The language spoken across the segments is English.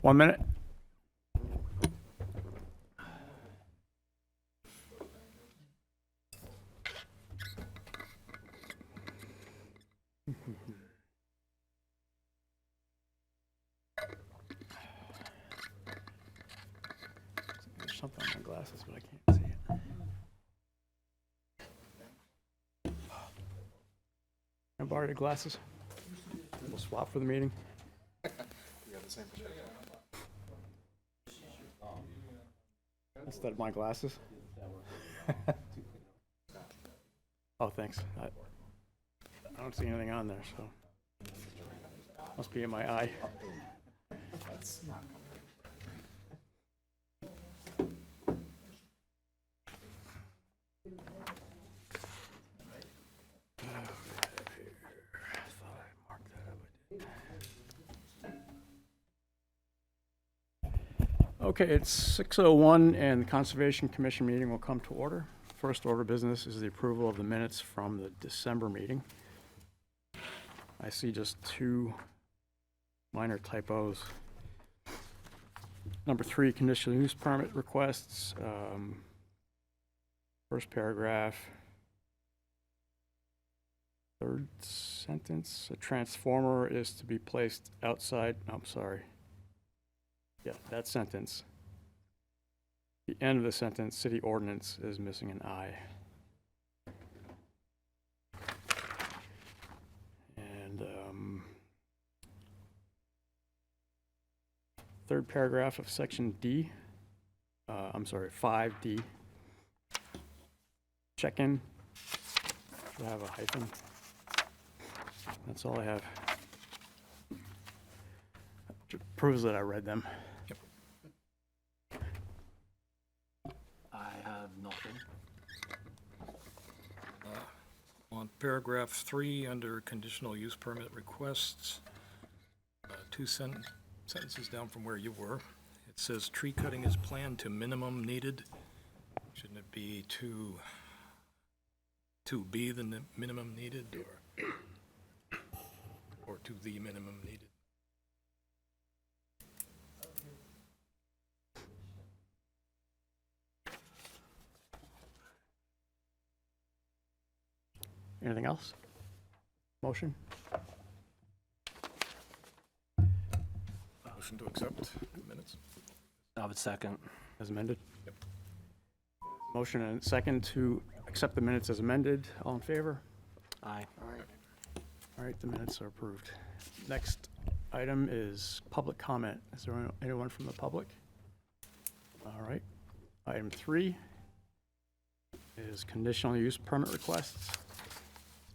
1 minute. There's something on my glasses, but I can't see it. Can I borrow your glasses? We'll swap for the meeting. Instead of my glasses. Oh, thanks. I don't see anything on there, so must be in my eye. Okay, it's 6:01 and the Conservation Commission meeting will come to order. First order of business is the approval of the minutes from the December meeting. I see just two minor typos. Number 3, conditional use permit requests. First paragraph, third sentence, a transformer is to be placed outside, I'm sorry. Yeah, that sentence. The end of the sentence, city ordinance, is missing an I. And third paragraph of section D, I'm sorry, 5D. Check-in, should have a hyphen. That's all I have. Which proves that I read them. I have nothing. On paragraph 3, under conditional use permit requests, two sentences down from where you were, it says tree cutting is planned to minimum needed. Shouldn't it be to be the minimum needed, or to the minimum needed? Anything else? Motion? Motion to accept the minutes. I would second. As amended? Yep. Motion and second to accept the minutes as amended. All in favor? Aye. All right, the minutes are approved. Next item is public comment. Is there anyone from the public? All right. Item 3 is conditional use permit requests.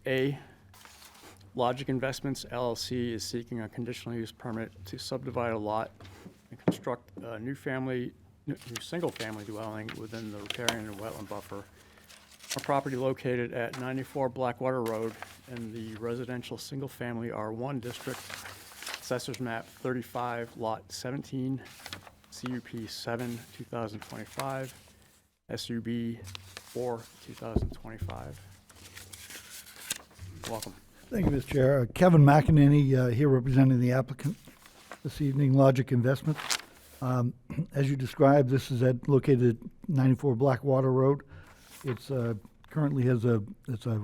A, Logic Investments LLC is seeking a conditional use permit to subdivide a lot and construct a new single-family dwelling within the riparian and wetland buffer. A property located at 94 Blackwater Road in the residential single-family R1 district, Assessors Map 35, Lot 17, CUP 7, 2025, SUB 4, 2025. Welcome. Thank you, Mr. Chair. Kevin McEnany here representing the applicant this evening, Logic Investments. As you described, this is located at 94 Blackwater Road. It's currently it's a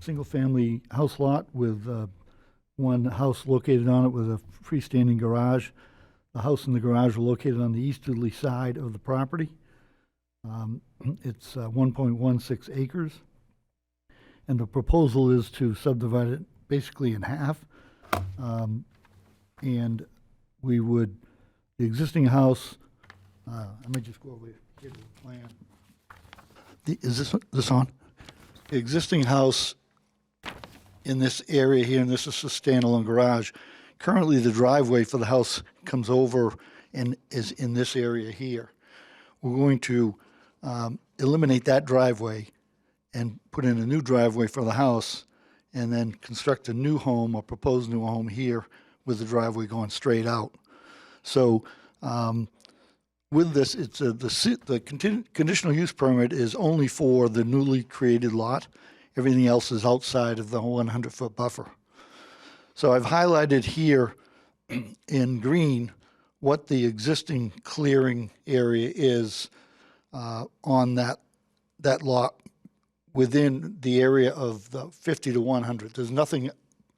single-family house lot with one house located on it with a freestanding garage. The house and the garage are located on the easterly side of the property. It's 1.16 acres. And the proposal is to subdivide it basically in half. And we would, the existing house, let me just go over here to the plan. Is this on? The existing house in this area here, and this is a standalone garage. Currently, the driveway for the house comes over and is in this area here. We're going to eliminate that driveway and put in a new driveway for the house, and then construct a new home, or proposed new home here with the driveway going straight out. So with this, it's the conditional use permit is only for the newly created lot. Everything else is outside of the 100-foot buffer. So I've highlighted here in green what the existing clearing area is on that lot within the area of the 50 to 100. There's nothing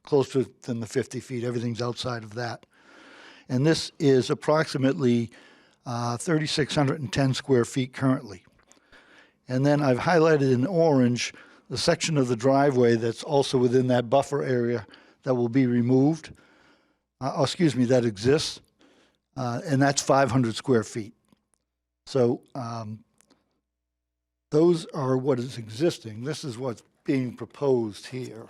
closer than the 50 feet. Everything's outside of that. And this is approximately 3,610 square feet currently. And then I've highlighted in orange the section of the driveway that's also within that buffer area that will be removed, that exists, and that's 500 square feet. So those are what is existing. This is what's being proposed here.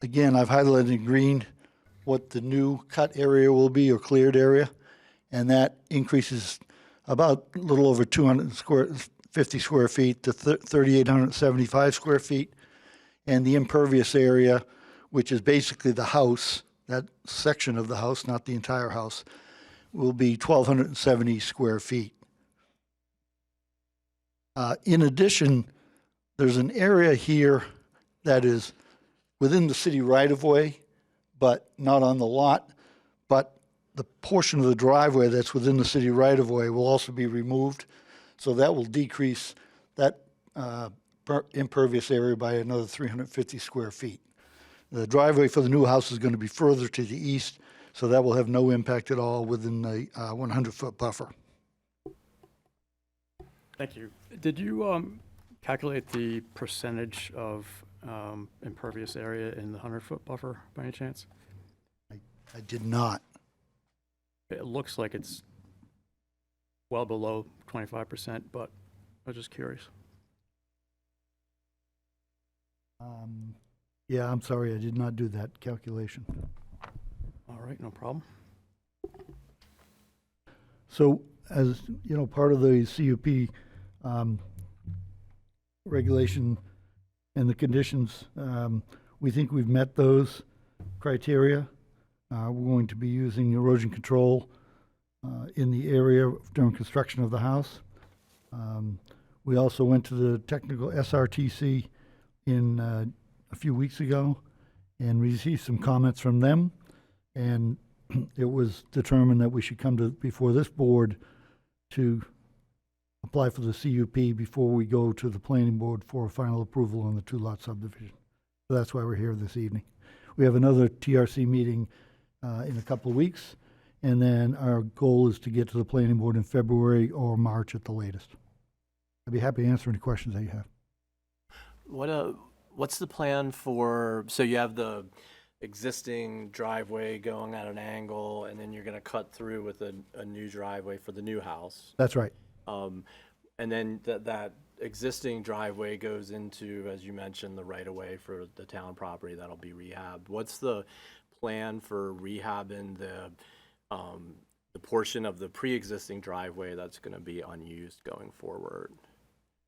Again, I've highlighted in green what the new cut area will be, or cleared area, and that increases about a little over 250 square feet to 3,875 square feet. And the impervious area, which is basically the house, that section of the house, not the entire house, will be 1,270 square feet. In addition, there's an area here that is within the city right-of-way, but not on the lot. But the portion of the driveway that's within the city right-of-way will also be removed. So that will decrease that impervious area by another 350 square feet. The driveway for the new house is going to be further to the east, so that will have no impact at all within the 100-foot buffer. Thank you. Did you calculate the percentage of impervious area in the 100-foot buffer by any chance? I did not. It looks like it's well below 25%, but I was just curious. Yeah, I'm sorry, I did not do that calculation. All right, no problem. So, as you know, part of the CUP regulation and the conditions, we think we've met those criteria. We're going to be using erosion control in the area during construction of the house. We also went to the technical SRTC in a few weeks ago and received some comments from them, and it was determined that we should come to before this board to apply for the CUP before we go to the planning board for final approval on the two-lot subdivision. So that's why we're here this evening. We have another TRC meeting in a couple of weeks, and then our goal is to get to the planning board in February or March at the latest. I'd be happy to answer any questions that you have. What's the plan for, so you have the existing driveway going at an angle, and then you're gonna cut through with a new driveway for the new house. That's right. And then that existing driveway goes into, as you mentioned, the right-of-way for the town property that'll be rehabbed. What's the plan for rehabbing the portion of the pre-existing driveway that's gonna be unused going forward?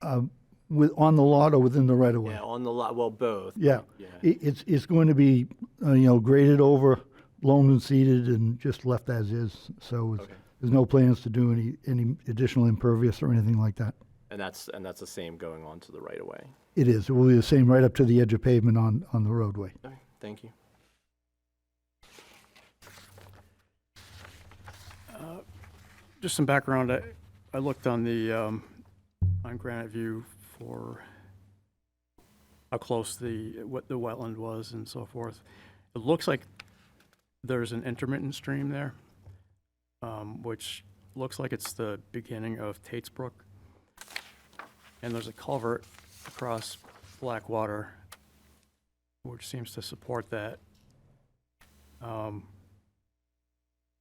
On the lot or within the right of way? Yeah, on the lot, well, both. Yeah, Yeah. it's going to be, graded over, loamed and seeded, and just left as is. So Okay. there's no plans to do any additional impervious or anything like that. And that's the same going on to the right-of-way. It is. It will be the same right up to the edge of pavement on the roadway. Okay, thank you. Just some background. I looked on the on Granite View for how close what the wetland was and so forth. It looks like there's an intermittent stream there, which looks like it's the beginning of Tate's Brook. And there's a culvert across Blackwater, which seems to support that.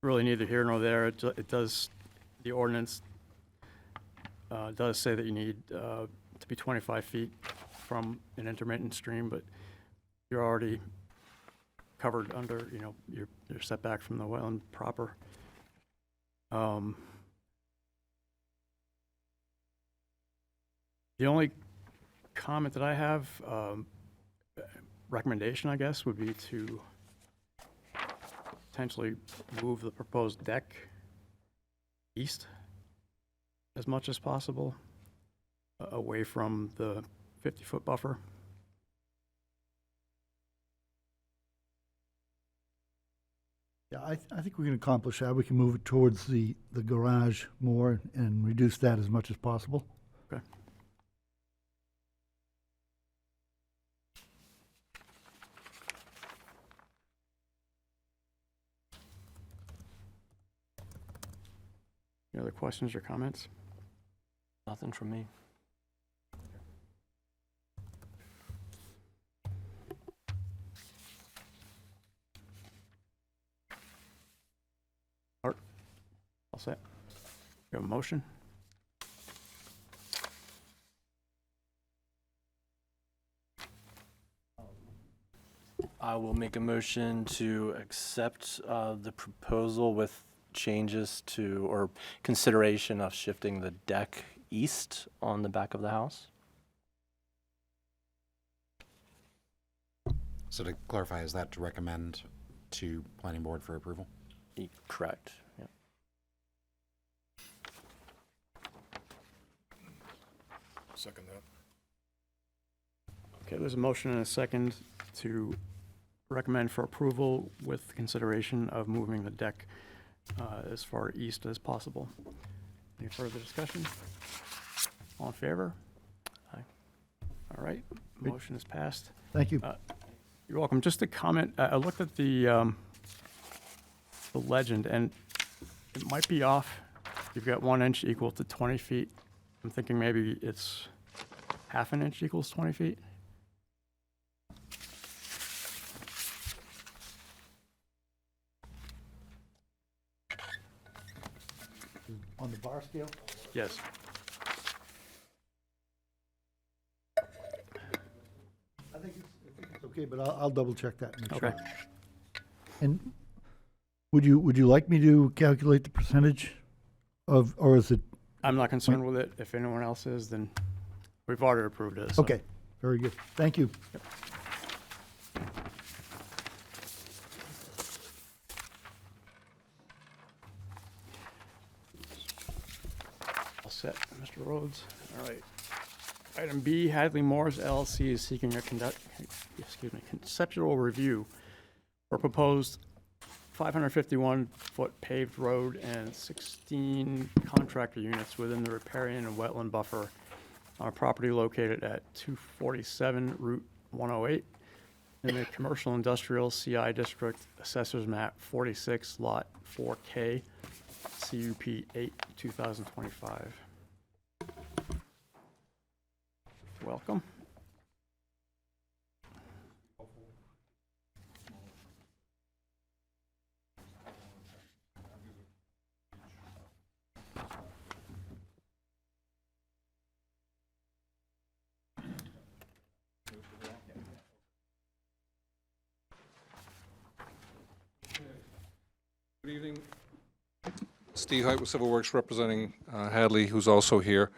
Really neither here nor there. It does, the ordinance does say that you need to be 25 feet from an intermittent stream, but you're already covered under, your setback from the wetland proper. The only comment that I have, recommendation, I guess, would be to potentially move the proposed deck east as much as possible, away from the 50-foot buffer. Yeah, I think we can accomplish that. We can move it towards the garage more and reduce that as much as possible. Okay. Any other questions or comments? Nothing from me. All set. You have a motion? I will make a motion to accept the proposal with changes to, or consideration of shifting the deck east on the back of the house. So to clarify, is that to recommend to planning board for approval? Correct. Yeah. Second that. Okay, there's a motion and a second to recommend for approval with consideration of moving the deck as far east as possible. Any further discussion? All in favor? Aye. All right, motion is passed. Thank you. You're welcome. Just a comment, I looked at the legend, and it might be off. You've got 1 inch equal to 20 feet. I'm thinking maybe it's half an inch equals 20 feet. On the bar scale? Yes. I think it's okay, but I'll double check that and make sure. Okay. And would you like me to calculate the percentage of, or is it, I'm not concerned with it. If anyone else is, then we've already approved it. So. okay, very good. Thank you. All set, Mr. Rhodes. All right. Item B, Hadley Morris LLC is seeking a conceptual review for proposed 551-foot paved road and 16 contractor units within the riparian and wetland buffer on a property located at 247 Route 108 in the Commercial Industrial CI District, Assessors Map 46, Lot 4K, CUP 8, 2025. Welcome. Good evening. Steve Height with Civil Works representing Hadley, who's also here.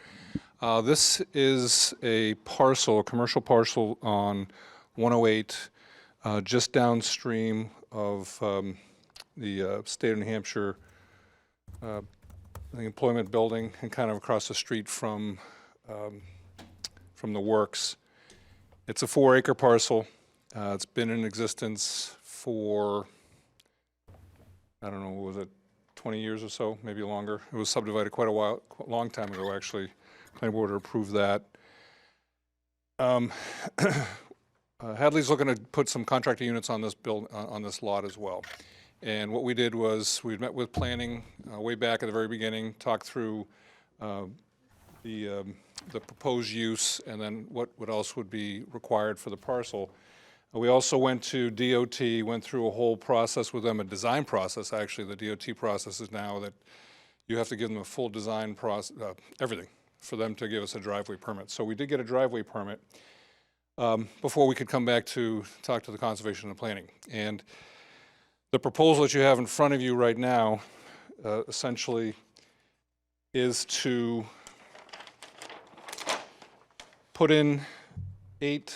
This is a parcel, a commercial parcel on 108, just downstream of the State of New Hampshire the employment building and kind of across the street from the works. It's a 4-acre parcel. It's been in existence for, I don't know, what was it, 20 years or so, maybe longer. It was subdivided quite a long time ago, actually. Planning board approved that. Hadley's looking to put some contractor units on this on this lot as well. And what we did was we met with planning way back at the very beginning, talked through the proposed use and then what else would be required for the parcel. We also went to DOT, went through a whole process with them, a design process. Actually, the DOT process is now that you have to give them a full design process, everything, for them to give us a driveway permit. So we did get a driveway permit before we could come back to talk to the Conservation and Planning. And the proposal that you have in front of you right now essentially is to put in 8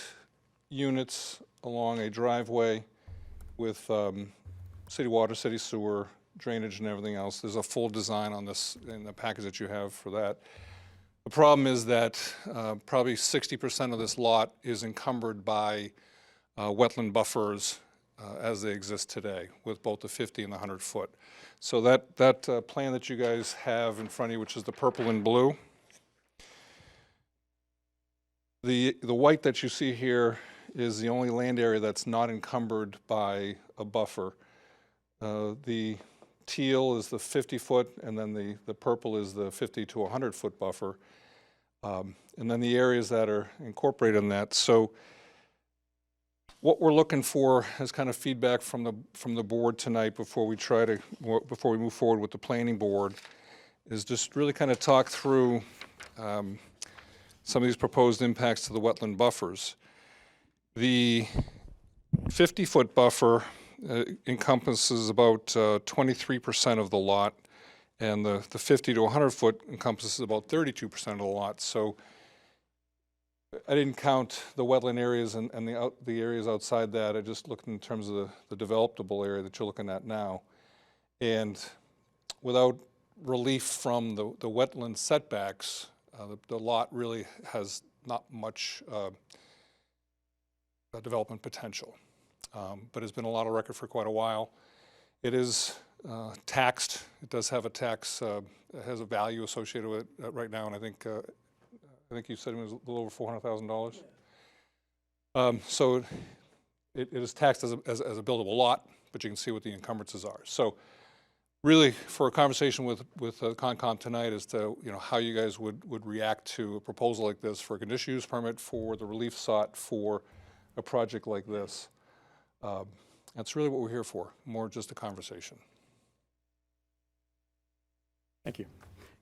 units along a driveway with city water, city sewer, drainage and everything else. There's a full design on this in the package that you have for that. The problem is that probably 60% of this lot is encumbered by wetland buffers as they exist today, with both the 50 and the 100 foot. So that plan that you guys have in front of you, which is the purple and blue, the white that you see here is the only land area that's not encumbered by a buffer. The teal is the 50 foot, and then the purple is the 50 to 100 foot buffer. And then the areas that are incorporated in that. So what we're looking for is kind of feedback from the board tonight before we move forward with the planning board, is just really kind of talk through some of these proposed impacts to the wetland buffers. The 50-foot buffer encompasses about 23% of the lot, and the 50 to 100 foot encompasses about 32% of the lot. So I didn't count the wetland areas and the areas outside that. I just looked in terms of the developable area that you're looking at now. And without relief from the wetland setbacks, the lot really has not much development potential. But it's been a lot of record for quite a while. It is taxed. It does have a tax, it has a value associated with it right now, and I think you said it was a little over $400,000. So it is taxed as a buildable lot, but you can see what the encumbrances are. So really, for a conversation with Concom tonight as to how you guys would react to a proposal like this for a conditional use permit for the relief sought for a project like this. That's really what we're here for, more just a conversation. Thank you.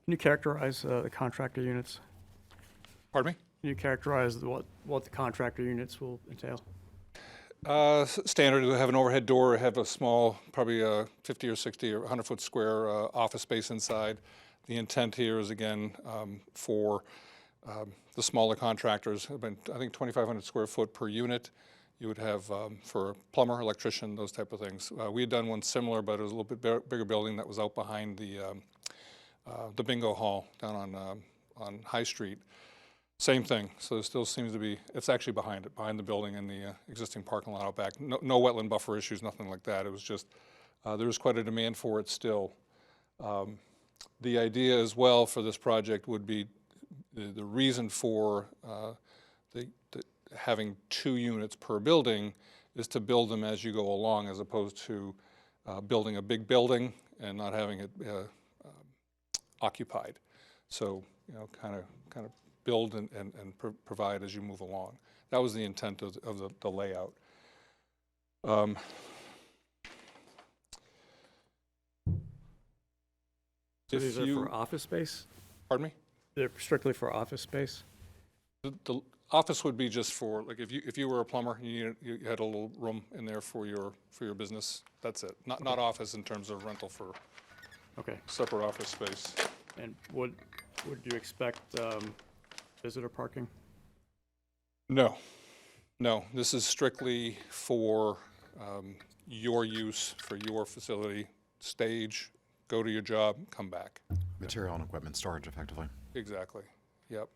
Can you characterize the contractor units? Pardon me? Can you characterize what the contractor units will entail? Standard, we have an overhead door, have a small, probably 50 or 60 or 100 foot square office space inside. The intent here is, again, for the smaller contractors, I think 2,500 square foot per unit. You would have for a plumber, electrician, those type of things. We had done one similar, but it was a little bit bigger building that was out behind the bingo hall down on High Street. Same thing. So there still seems to be, it's actually behind the building and the existing parking lot out back. No wetland buffer issues, nothing like that. It was just, there was quite a demand for it still. The idea as well for this project would be the reason for having 2 units per building is to build them as you go along, as opposed to building a big building and not having it occupied. So, kind of build and provide as you move along. That was the intent of the layout. So these are for office space? Pardon me? They're strictly for office space? The office would be just for, like, if you were a plumber, you had a little room in there for your business. That's it. Not office in terms of rental for separate office space. And would you expect visitor parking? No. This is strictly for your use, for your facility, stage, go to your job, come back. Material and equipment storage, effectively. Exactly. Yep.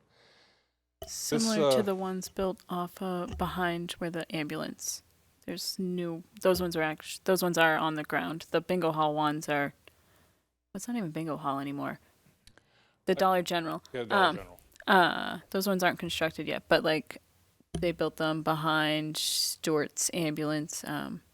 Similar to the ones built off behind where the ambulance. There's new. Those ones are on the ground. The bingo hall ones are. It's not even bingo hall anymore. The Dollar General. Yeah, Dollar General. Those ones aren't constructed yet, but like they built them behind Stewart's ambulance,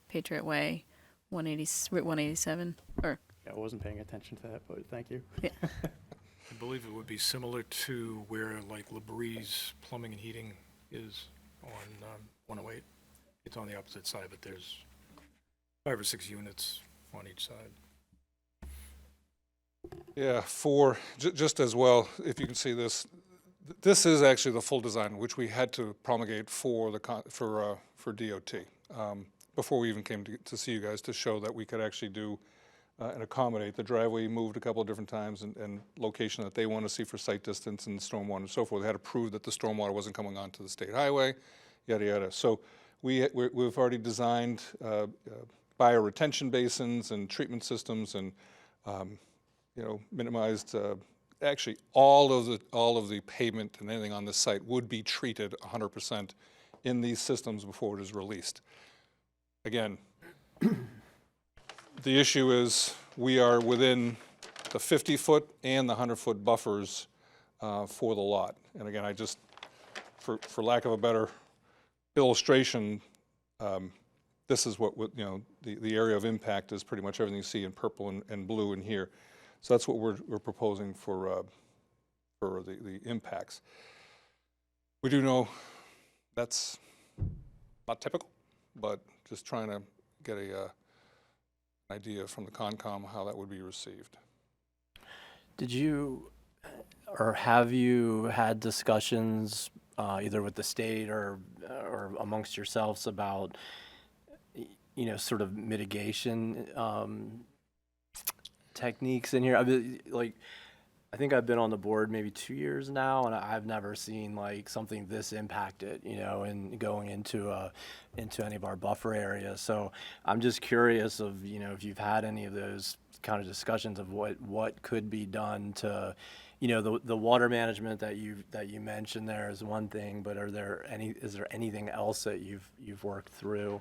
Patriot Way, 187 or. Yeah, I wasn't paying attention to that, but thank you. Yeah. I believe it would be similar to where like LeBreeze Plumbing and Heating is on 108. It's on the opposite side, but there's 5 or 6 units on each side. Yeah, for just as well, if you can see this, this is actually the full design, which we had to promulgate for DOT before we even came to see you guys, to show that we could actually do and accommodate. The driveway moved a couple of different times and location that they want to see for site distance and stormwater and so forth. They had to prove that the stormwater wasn't coming onto the state highway, yada yada. So we've already designed bioretention basins and treatment systems and, minimized, actually, all of the pavement and anything on this site would be treated 100% in these systems before it is released. Again, the issue is we are within the 50-foot and the 100-foot buffers for the lot. And again, I just, for lack of a better illustration, this is what, the area of impact is pretty much everything you see in purple and blue in here. So that's what we're proposing for the impacts. We do know that's not typical, but just trying to get an idea from the Concom how that would be received. Did you, or have you had discussions either with the state or amongst yourselves about, sort of mitigation techniques in here? I mean, I think I've been on the board maybe 2 years now, and I've never seen something this impacted, and going into any of our buffer areas. So I'm just curious of, if you've had any of those kind of discussions of what could be done to, the water management that you mentioned there is one thing, but is there anything else that you've worked through?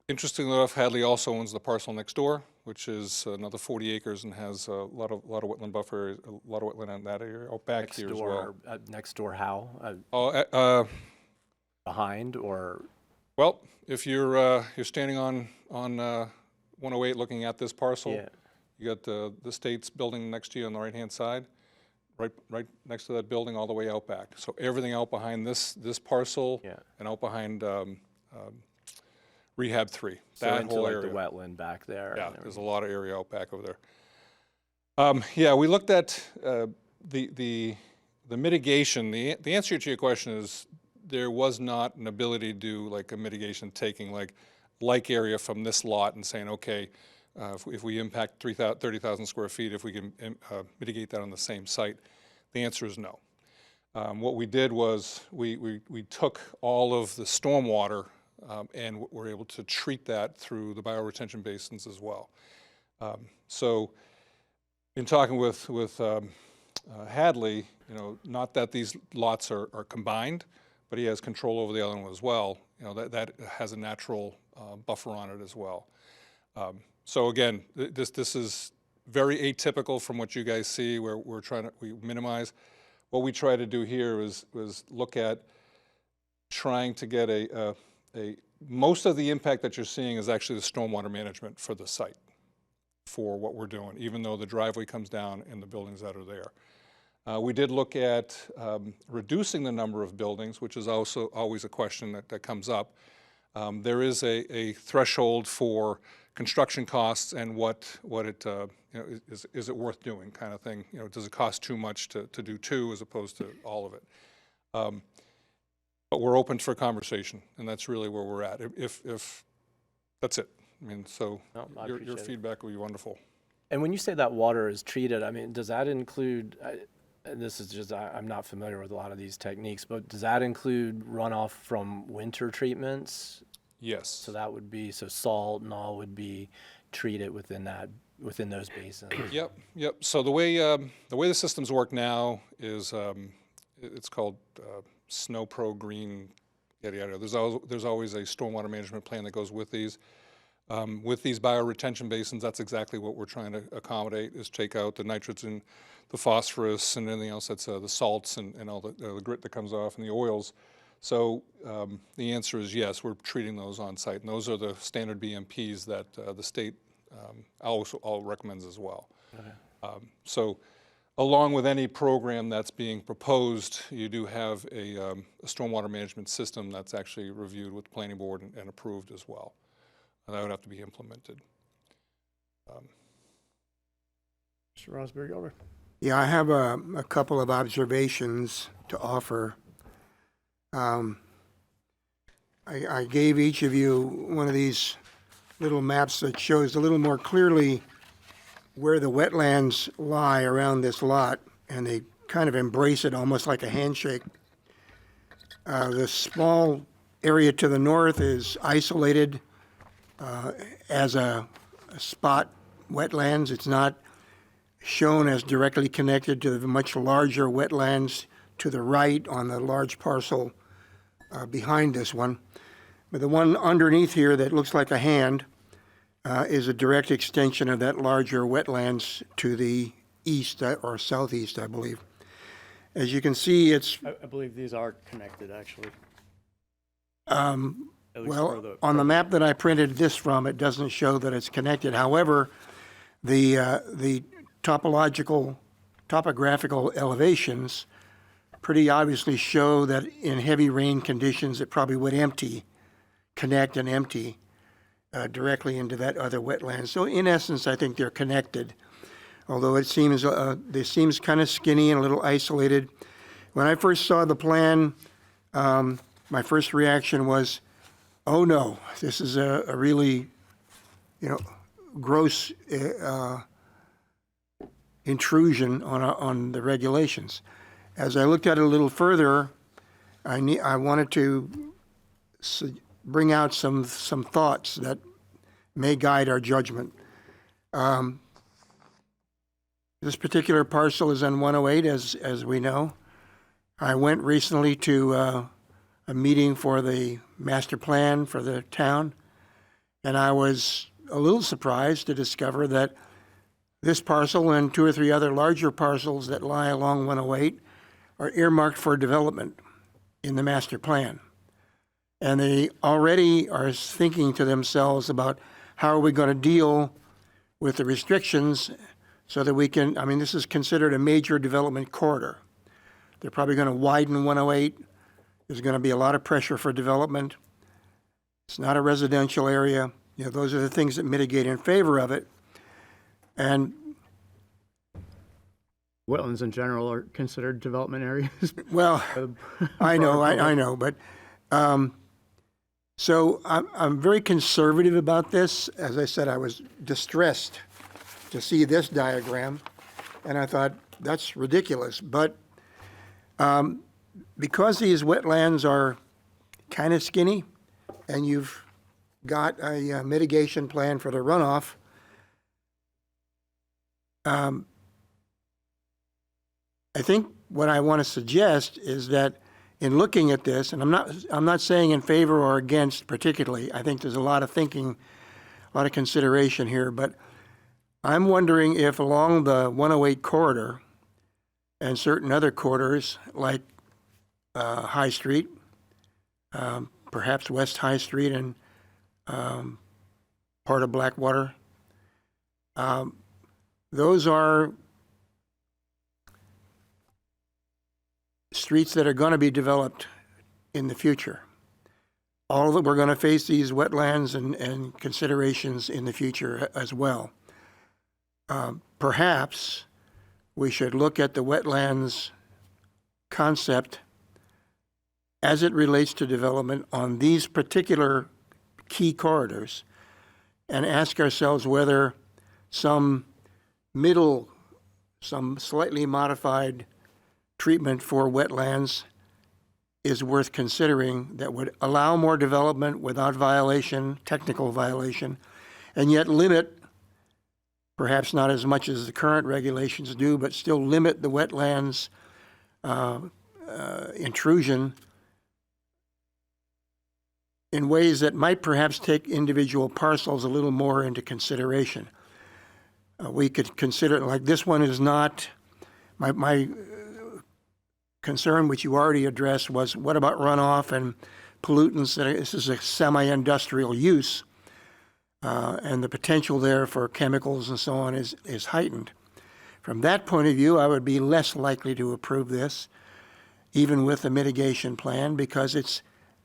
Interestingly enough, Hadley also owns the parcel next door, which is another 40 acres and has a lot of wetland buffer areas, a lot of wetland in that area. Oh, back Next here as door, well. next door how? Behind or? Well, if you're standing on 108 looking at this parcel, Yeah. you got the state's building next to you on the right-hand side, right next to that building all the way out back. So everything out behind this parcel Yeah. and out behind Rehab 3, So that into whole the area. wetland back there. Yeah, and there's a everything. lot of area out back over there. Yeah, we looked at the mitigation. The answer to your question is there was not an ability to do a mitigation, taking like area from this lot and saying, okay, if we impact 30,000 square feet, if we can mitigate that on the same site. The answer is no. What we did was we took all of the stormwater and we're able to treat that through the bioretention basins as well. So in talking with Hadley, not that these lots are combined, but he has control over the other one as well. That has a natural buffer on it as well. So again, this is very atypical from what you guys see, where we minimize. What we try to do here was look at trying to get most of the impact that you're seeing is actually the stormwater management for the site, for what we're doing, even though the driveway comes down and the buildings that are there. We did look at reducing the number of buildings, which is also always a question that comes up. There is a threshold for construction costs and what it, is it worth doing kind of thing. Does it cost too much to do two as opposed to all of it? But we're open for conversation, and that's really where we're at. If that's it. I mean, so No, I your appreciate it. feedback will be wonderful. And when you say that water is treated, I mean, does that include, and this is just, I'm not familiar with a lot of these techniques, but does that include runoff from winter treatments? Yes. So that would be, salt and all would be treated within those basins? Yep. So the way the systems work now is it's called Snow Pro Green, yada yada. There's always a stormwater management plan that goes with these. With these bioretention basins, that's exactly what we're trying to accommodate, is take out the nitrogen, the phosphorus, and anything else that's the salts and all the grit that comes off and the oils. So the answer is yes, we're treating those on site, and those are the standard BMPs that the state also all recommends as well. Okay. So along with any program that's being proposed, you do have a stormwater management system that's actually reviewed with the planning board and approved as well. And that would have to be implemented. Mr. Rosberg Elder. Yeah, I have a couple of observations to offer. I gave each of you one of these little maps that shows a little more clearly where the wetlands lie around this lot, and they kind of embrace it almost like a handshake. The small area to the north is isolated as a spot wetlands. It's not shown as directly connected to the much larger wetlands to the right on the large parcel behind this one. But the one underneath here that looks like a hand is a direct extension of that larger wetlands to the east or southeast, I believe. As you can see, it's, I believe these are connected, actually. At least for well, on the map that I printed this from, it doesn't show that it's connected. However, the topographical elevations pretty obviously show that in heavy rain conditions, it probably would connect and empty directly into that other wetland. So in essence, I think they're connected, although it seems, this seems kind of skinny and a little isolated. When I first saw the plan, my first reaction was, oh no, this is a really, gross intrusion on the regulations. As I looked at it a little further, I wanted to bring out some thoughts that may guide our judgment. This particular parcel is on 108, as we know. I went recently to a meeting for the master plan for the town, and I was a little surprised to discover that this parcel and 2 or 3 other larger parcels that lie along 108 are earmarked for development in the master plan. And they already are thinking to themselves about how are we going to deal with the restrictions so that we can, I mean, this is considered a major development corridor. They're probably going to widen 108. There's going to be a lot of pressure for development. It's not a residential area. Those are the things that mitigate in favor of it. And wetlands in general are considered development areas. well, I know, but so I'm very conservative about this. As I said, I was distressed to see this diagram, and I thought that's ridiculous. But because these wetlands are kind of skinny, and you've got a mitigation plan for the runoff, I think what I want to suggest is that in looking at this, and I'm not saying in favor or against particularly, I think there's a lot of thinking, a lot of consideration here, but I'm wondering if along the 108 corridor and certain other corridors like High Street, perhaps West High Street and part of Blackwater, those are streets that are going to be developed in the future. All of them, we're going to face these wetlands and considerations in the future as well. Perhaps we should look at the wetlands concept as it relates to development on these particular key corridors and ask ourselves whether some slightly modified treatment for wetlands is worth considering that would allow more development without violation, technical violation, and yet limit, perhaps not as much as the current regulations do, but still limit the wetlands intrusion in ways that might perhaps take individual parcels a little more into consideration. We could consider it like this one is not, my concern, which you already addressed, was what about runoff and pollutants? This is a semi-industrial use, and the potential there for chemicals and so on is heightened. From that point of view, I would be less likely to approve this, even with a mitigation plan, because it's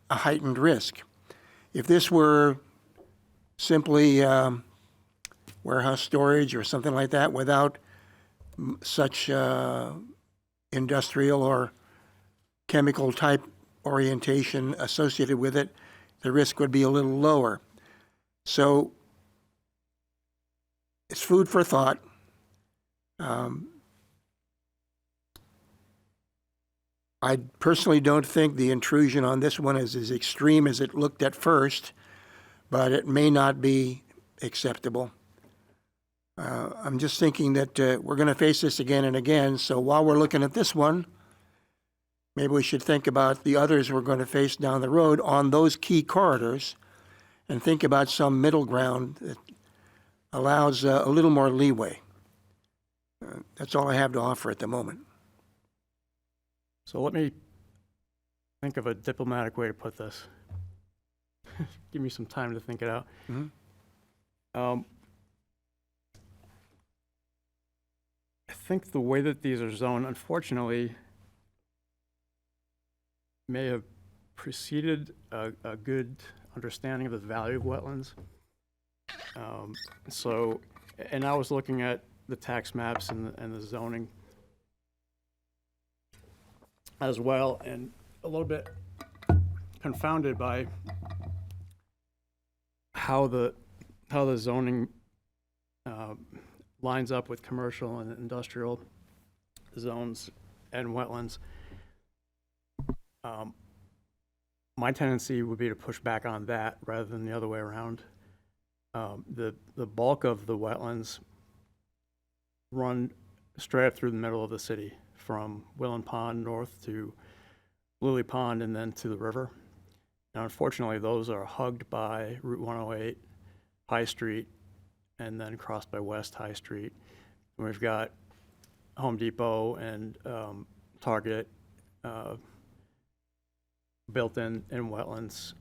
a heightened risk. If this were simply warehouse storage or something like that without such industrial or chemical type orientation associated with it, the risk would be a little lower. So it's food for thought. I personally don't think the intrusion on this one is as extreme as it looked at first, but it may not be acceptable. I'm just thinking that we're going to face this again and again, so while we're looking at this one, maybe we should think about the others we're going to face down the road on those key corridors and think about some middle ground that allows a little more leeway. That's all I have to offer at the moment. So let me think of a diplomatic way to put this. Give me some time to think it out. Mhm. I think the way that these are zoned, unfortunately, may have preceded a good understanding of the value of wetlands. And I was looking at the tax maps and the zoning as well, and a little bit confounded by how the zoning lines up with commercial and industrial zones and wetlands. My tendency would be to push back on that rather than the other way around. The bulk of the wetlands run straight up through the middle of the city, from Willen Pond north to Lily Pond and then to the river. Now, unfortunately, those are hugged by Route 108, High Street, and then crossed by West High Street. And we've got Home Depot and Target built in wetlands.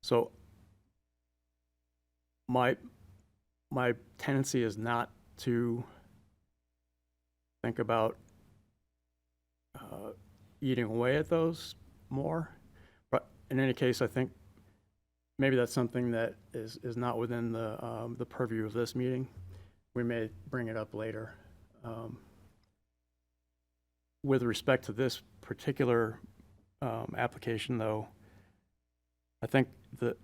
So my tendency is not to think about eating away at those more. But in any case, I think maybe that's something that is not within the purview of this meeting. We may bring it up later. With respect to this particular application, though, I think the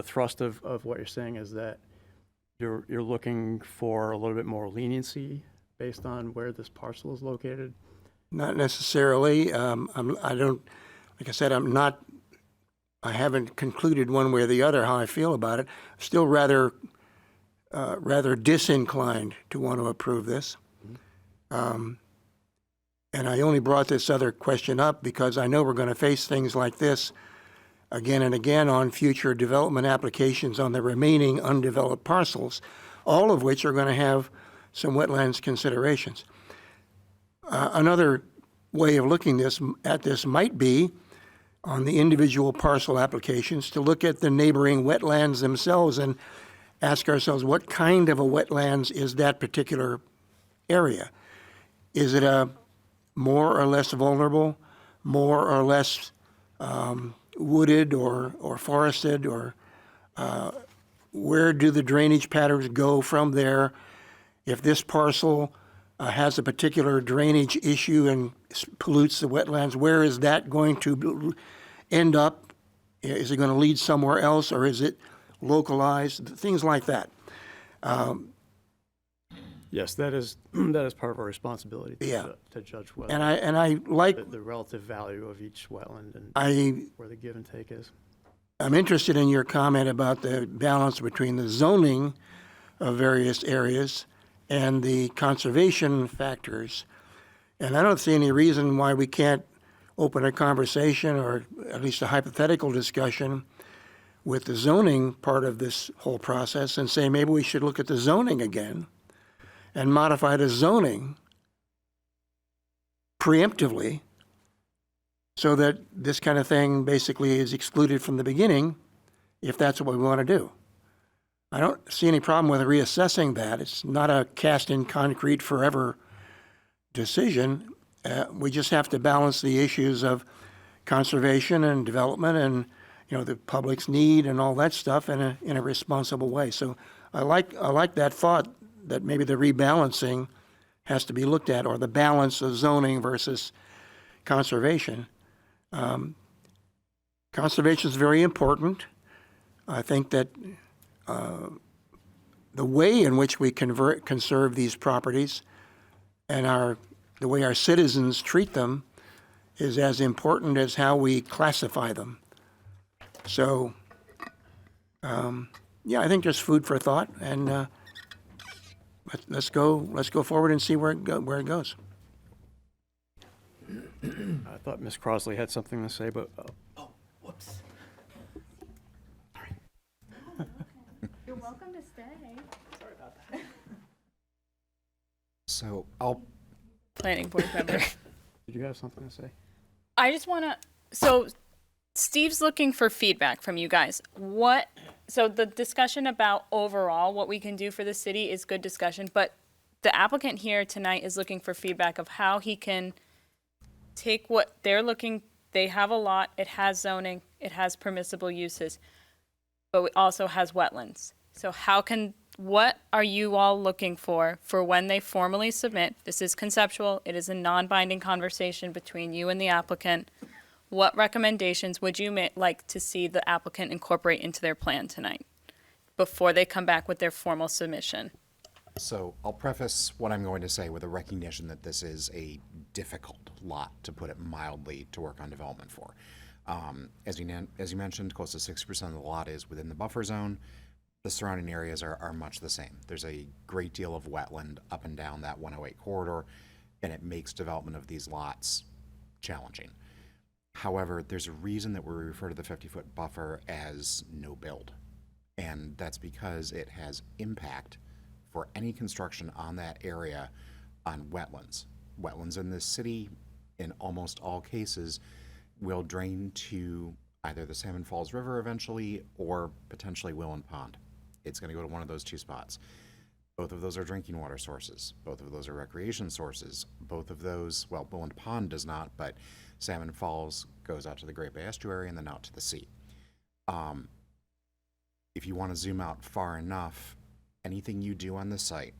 thrust of what you're saying is that you're looking for a little bit more leniency based on where this parcel is located. Not necessarily. I don't, like I said, I haven't concluded one way or the other how I feel about it. Still rather disinclined to want to approve this. And I only brought this other question up because I know we're going to face things like this again and again on future development applications on the remaining undeveloped parcels, all of which are going to have some wetlands considerations. Another way of looking at this might be on the individual parcel applications to look at the neighboring wetlands themselves and ask ourselves what kind of a wetlands is that particular area. Is it a more or less vulnerable, more or less wooded or forested, or where do the drainage patterns go from there? If this parcel has a particular drainage issue and pollutes the wetlands, where is that going to end up? Is it going to lead somewhere else, or is it localized? Things like that. Yes, that is part of our responsibility to judge whether And I like the relative value of each wetland and where the give and take is. I'm interested in your comment about the balance between the zoning of various areas and the conservation factors. And I don't see any reason why we can't open a conversation, or at least a hypothetical discussion, with the zoning part of this whole process and say maybe we should look at the zoning again and modify the zoning preemptively so that this kind of thing basically is excluded from the beginning, if that's what we want to do. I don't see any problem with reassessing that. It's not a cast in concrete forever decision. We just have to balance the issues of conservation and development and, you know, the public's need and all that stuff in a responsible way. So I like that thought that maybe the rebalancing has to be looked at, or the balance of zoning versus conservation. Conservation is very important. I think that the way in which we conserve these properties and our the way our citizens treat them is as important as how we classify them. So, yeah, I think there's food for thought, and let's go forward and see where it goes. I thought Ms. Crosley had something to say, but Whoops. You're welcome to stay. So I'll Planning board member. did you have something to say? I just want to, so Steve's looking for feedback from you guys. So the discussion about overall what we can do for the city is good discussion, but the applicant here tonight is looking for feedback of how he can take what they have a lot, it has zoning, it has permissible uses, but it also has wetlands. So what are you all looking for when they formally submit? This is conceptual, it is a non-binding conversation between you and the applicant. What recommendations would you like to see the applicant incorporate into their plan tonight before they come back with their formal submission? So I'll preface what I'm going to say with a recognition that this is a difficult lot, to put it mildly, to work on development for. As you mentioned, close to 60% of the lot is within the buffer zone. The surrounding areas are much the same. There's a great deal of wetland up and down that 108 corridor, and it makes development of these lots challenging. However, there's a reason that we refer to the 50-foot buffer as no build, and that's because it has impact for any construction on that area on wetlands. Wetlands in this city, in almost all cases, will drain to either the Salmon Falls River eventually or potentially Willand Pond. It's going to go to one of those two spots. Both of those are drinking water sources. Both of those are recreation sources. Both of those, well, Willand Pond does not, but Salmon Falls goes out to the Great Bay Estuary and then out to the sea. If you want to zoom out far enough, anything you do on this site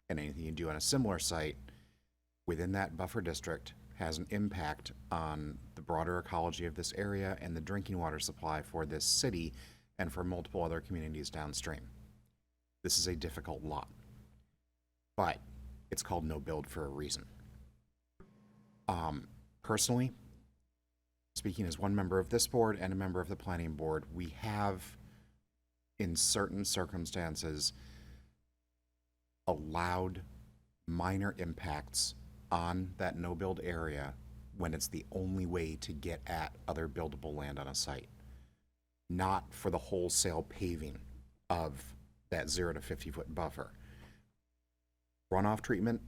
and anything you do on a similar site within that buffer district has an impact on the broader ecology of this area and the drinking water supply for this city and for multiple other communities downstream. This is a difficult lot, but it's called no build for a reason. Personally, speaking as one member of this board and a member of the planning board, we have, in certain circumstances, allowed minor impacts on that no-build area when it's the only way to get at other buildable land on a site, not for the wholesale paving of that 0 to 50-foot buffer. Runoff treatment,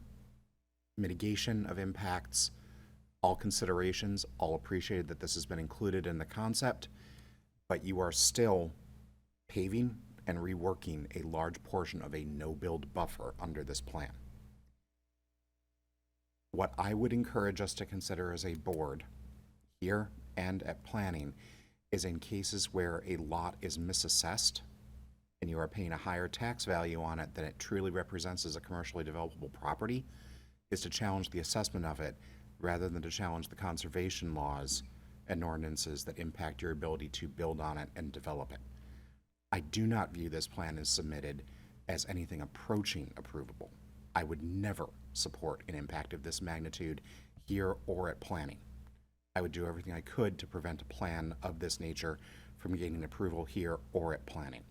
mitigation of impacts, all considerations, all appreciated that this has been included in the concept, but you are still paving and reworking a large portion of a no-build buffer under this plan. What I would encourage us to consider as a board, here and at planning, is in cases where a lot is misassessed and you are paying a higher tax value on it than it truly represents as a commercially developable property, is to challenge the assessment of it rather than to challenge the conservation laws and ordinances that impact your ability to build on it and develop it. I do not view this plan as submitted as anything approaching approvable. I would never support an impact of this magnitude here or at planning. I would do everything I could to prevent a plan of this nature from gaining approval here or at planning.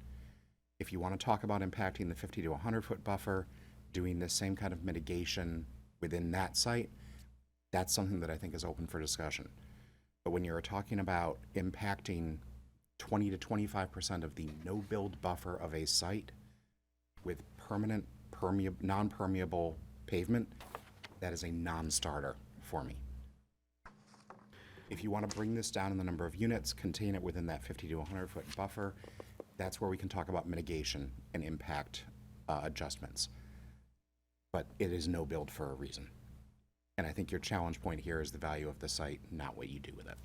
If you want to talk about impacting the 50 to 100-foot buffer, doing the same kind of mitigation within that site, that's something that I think is open for discussion. But when you're talking about impacting 20 to 25% of the no-build buffer of a site with permanent non-permeable pavement, that is a non-starter for me. If you want to bring this down in the number of units, contain it within that 50 to 100-foot buffer, that's where we can talk about mitigation and impact adjustments. But it is no build for a reason. And I think your challenge point here is the value of the site, not what you do with it.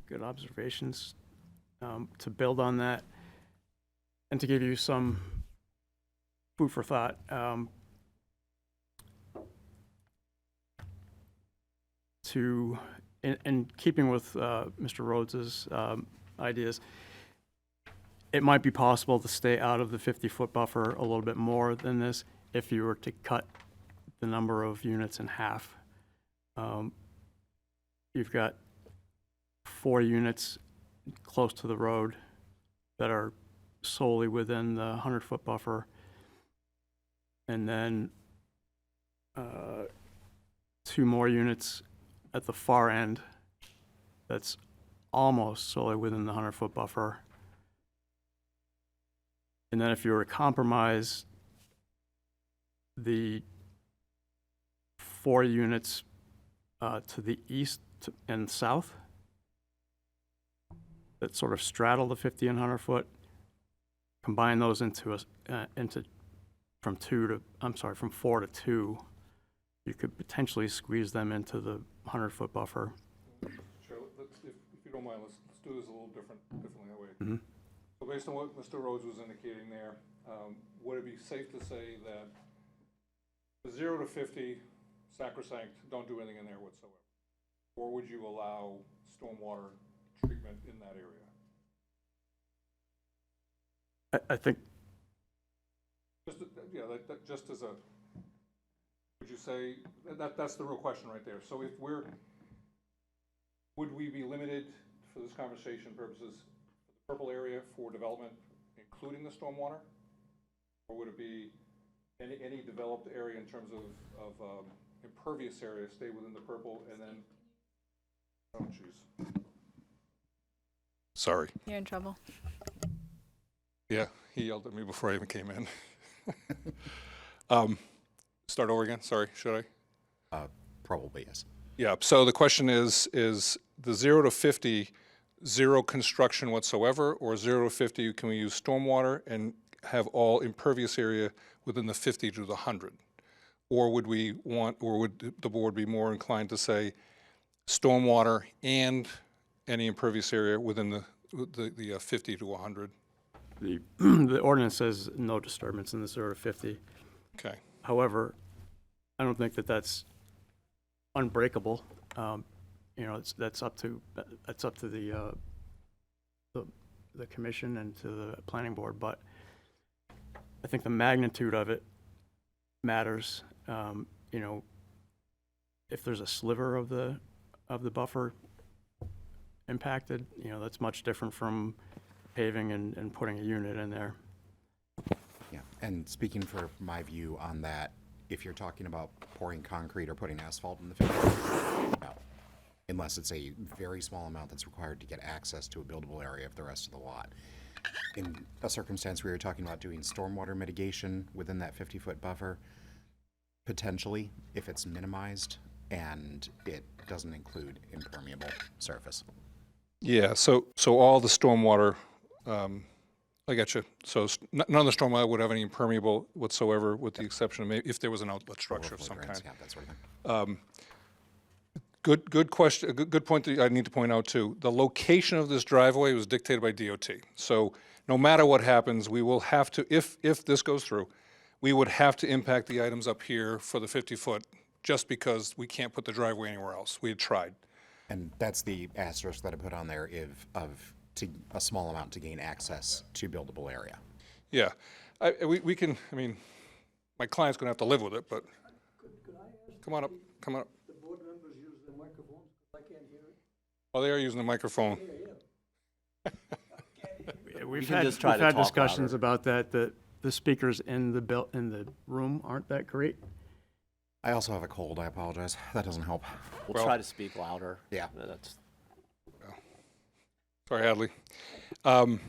Good observations. To build on that and to give you some food for thought, in keeping with Mr. Rhodes's ideas, it might be possible to stay out of the 50-foot buffer a little bit more than this if you were to cut the number of units in half. You've got 4 units close to the road that are solely within the 100-foot buffer. And then 2 more units at the far end that's almost solely within the 100-foot buffer. And then if you were to compromise the 4 units to the east and south that sort of straddle the 50 and 100 foot, combine those into from 4 to 2, you could potentially squeeze them into the 100-foot buffer. Sure, if you don't mind, let's do this a little differently that way. Mhm. So based on what Mr. Rhodes was indicating there, would it be safe to say that the 0 to 50, sacrosanct, don't do anything in there whatsoever? Or would you allow stormwater treatment in that area? I think Just, just as a, would you say, that's the real question right there. So if would we be limited for this conversation purposes, the purple area for development, including the stormwater? Or would it be any developed area in terms of impervious area stay within the purple and then, oh jeez. Sorry. You're in trouble. Yeah, he yelled at me before I even came in. Start over again, sorry, should I? Probably, yes. Yeah, so the question is the 0 to 50, 0 construction whatsoever, or 0 to 50, can we use stormwater and have all impervious area within the 50 to the 100? Or would we want, or would the board be more inclined to say stormwater and any impervious area within the 50 to 100? the ordinance says no disturbance in the 0 to 50. Okay. However, I don't think that that's unbreakable. That's up to the commission and to the planning board, but I think the magnitude of it matters. If there's a sliver of the buffer impacted, that's much different from paving and putting a unit in there. Yeah, and speaking for my view on that, if you're talking about pouring concrete or putting asphalt in the field, no. Unless it's a very small amount that's required to get access to a buildable area of the rest of the lot. In a circumstance where you're talking about doing stormwater mitigation within that 50-foot buffer, potentially, if it's minimized and it doesn't include impermeable surface. Yeah, so all the stormwater, I got you. So none of the stormwater would have any impermeable whatsoever, with the exception of maybe if there was an outlet structure of Overflow some drains, kind. yeah, that sort of thing. Good question. Good point that I need to point out too. The location of this driveway was dictated by DOT. So no matter what happens, we will have to, if this goes through, we would have to impact the items up here for the 50-foot, just because we can't put the driveway anywhere else. We had tried. And that's the asterisk that I put on there a small amount to gain access to buildable area. Yeah, we can. I mean, my client's going to have to live with it, but come on up. Come on up. The board members use the microphones, I can't hear it. Oh, they are using the microphone. We've can had, just try we've to had talk discussions louder. about that. The speakers in the room aren't that great. I also have a cold, I apologize. That doesn't help. We'll Well- try to speak louder. Yeah. That's Sorry, Hadley. And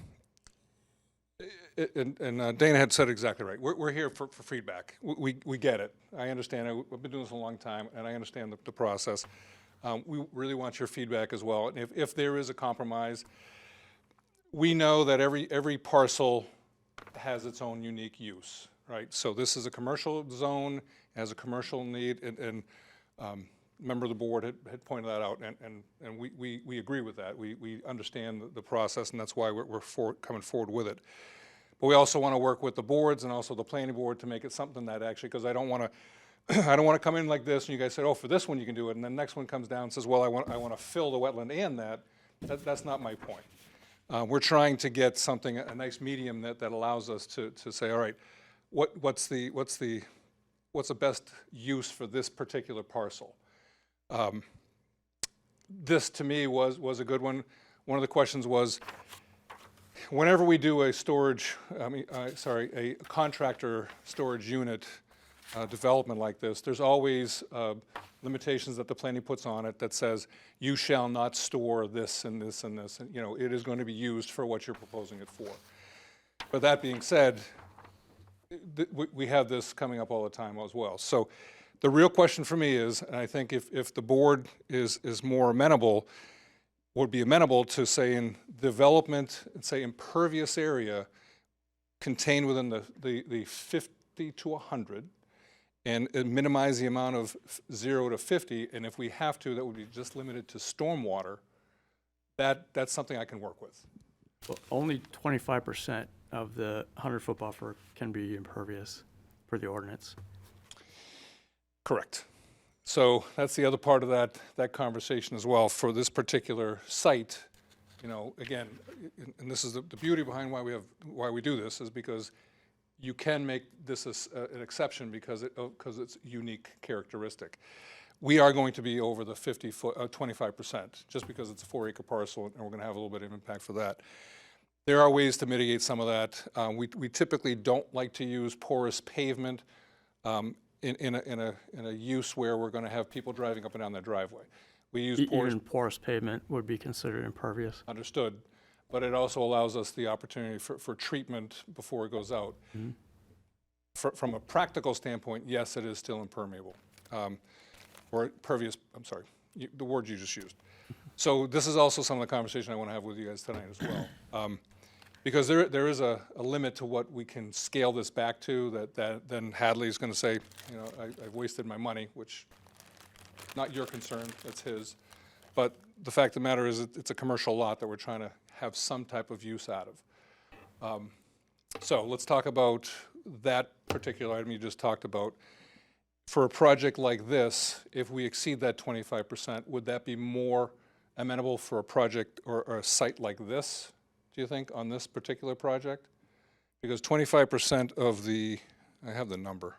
Dana had said exactly right. We're here for feedback. We get it. I understand. We've been doing this a long time, and I understand the process. We really want your feedback as well. And if there is a compromise, we know that every parcel has its own unique use, right? So this is a commercial zone, has a commercial need, and member of the board had pointed that out, and we agree with that. We understand the process, and that's why we're coming forward with it. But we also want to work with the boards and also the planning board to make it something that actually, because I don't want to come in like this and you guys say, oh, for this one you can do it, and then the next one comes down and says, well, I want to fill the wetland and that's not my point. We're trying to get something, a nice medium that allows us to say, all right, what's the what's the best use for this particular parcel. This, to me, was a good one. One of the questions was, whenever we do a a contractor storage unit development like this, there's always limitations that the planning puts on it that says, you shall not store this and this and this. And, it is going to be used for what you're proposing it for. But that being said, we have this coming up all the time as well. So the real question for me is, and I think if the board is more amenable, would be amenable to say in development, say impervious area contained within the 50 to 100, and minimize the amount of 0 to 50, and if we have to, that would be just limited to stormwater. That's something I can work with. Well, only 25% of the 100-foot buffer can be impervious per the ordinance. Correct. So that's the other part of that conversation as well. For this particular site, again, and this is the beauty behind why we do this, is because you can make this an exception because it's unique characteristic. We are going to be over the 25%, just because it's a 4-acre parcel, and we're going to have a little bit of impact for that. There are ways to mitigate some of that. We typically don't like to use porous pavement in a use where we're going to have people driving up and down their driveway. We use Even porous pavement would be considered impervious. Understood. But it also allows us the opportunity for treatment before it goes out. Mm-hmm. From a practical standpoint, yes, it is still impermeable. Or pervious, I'm sorry, the word you just used. So this is also some of the conversation I want to have with you guys tonight as well. Because there is a limit to what we can scale this back to, that then Hadley's going to say, I've wasted my money, which, not your concern, it's his. But the fact of the matter is it's a commercial lot that we're trying to have some type of use out of. So let's talk about that particular item you just talked about. For a project like this, if we exceed that 25%, would that be more amenable for a project or a site like this, do you think, on this particular project? Because 25% of I have the number.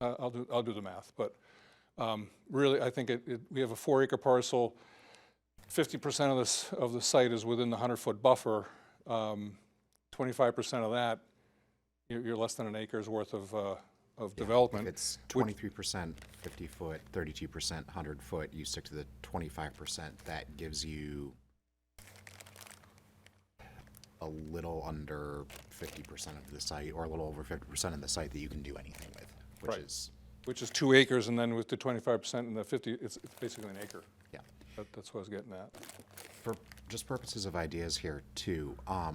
I'll do the math, but really, I think we have a 4-acre parcel. 50% of the site is within the 100-foot buffer. 25% of that, you're less than an acre's worth of development. If it's 23%, 50-foot, 32%, 100-foot, you stick to the 25%. That gives you a little under 50% of the site, or a little over 50% of the site that you can do anything with, which is 2 acres, and then with the 25% and the 50, it's basically an acre. Yeah. That's what I was getting at. For just purposes of ideas here too,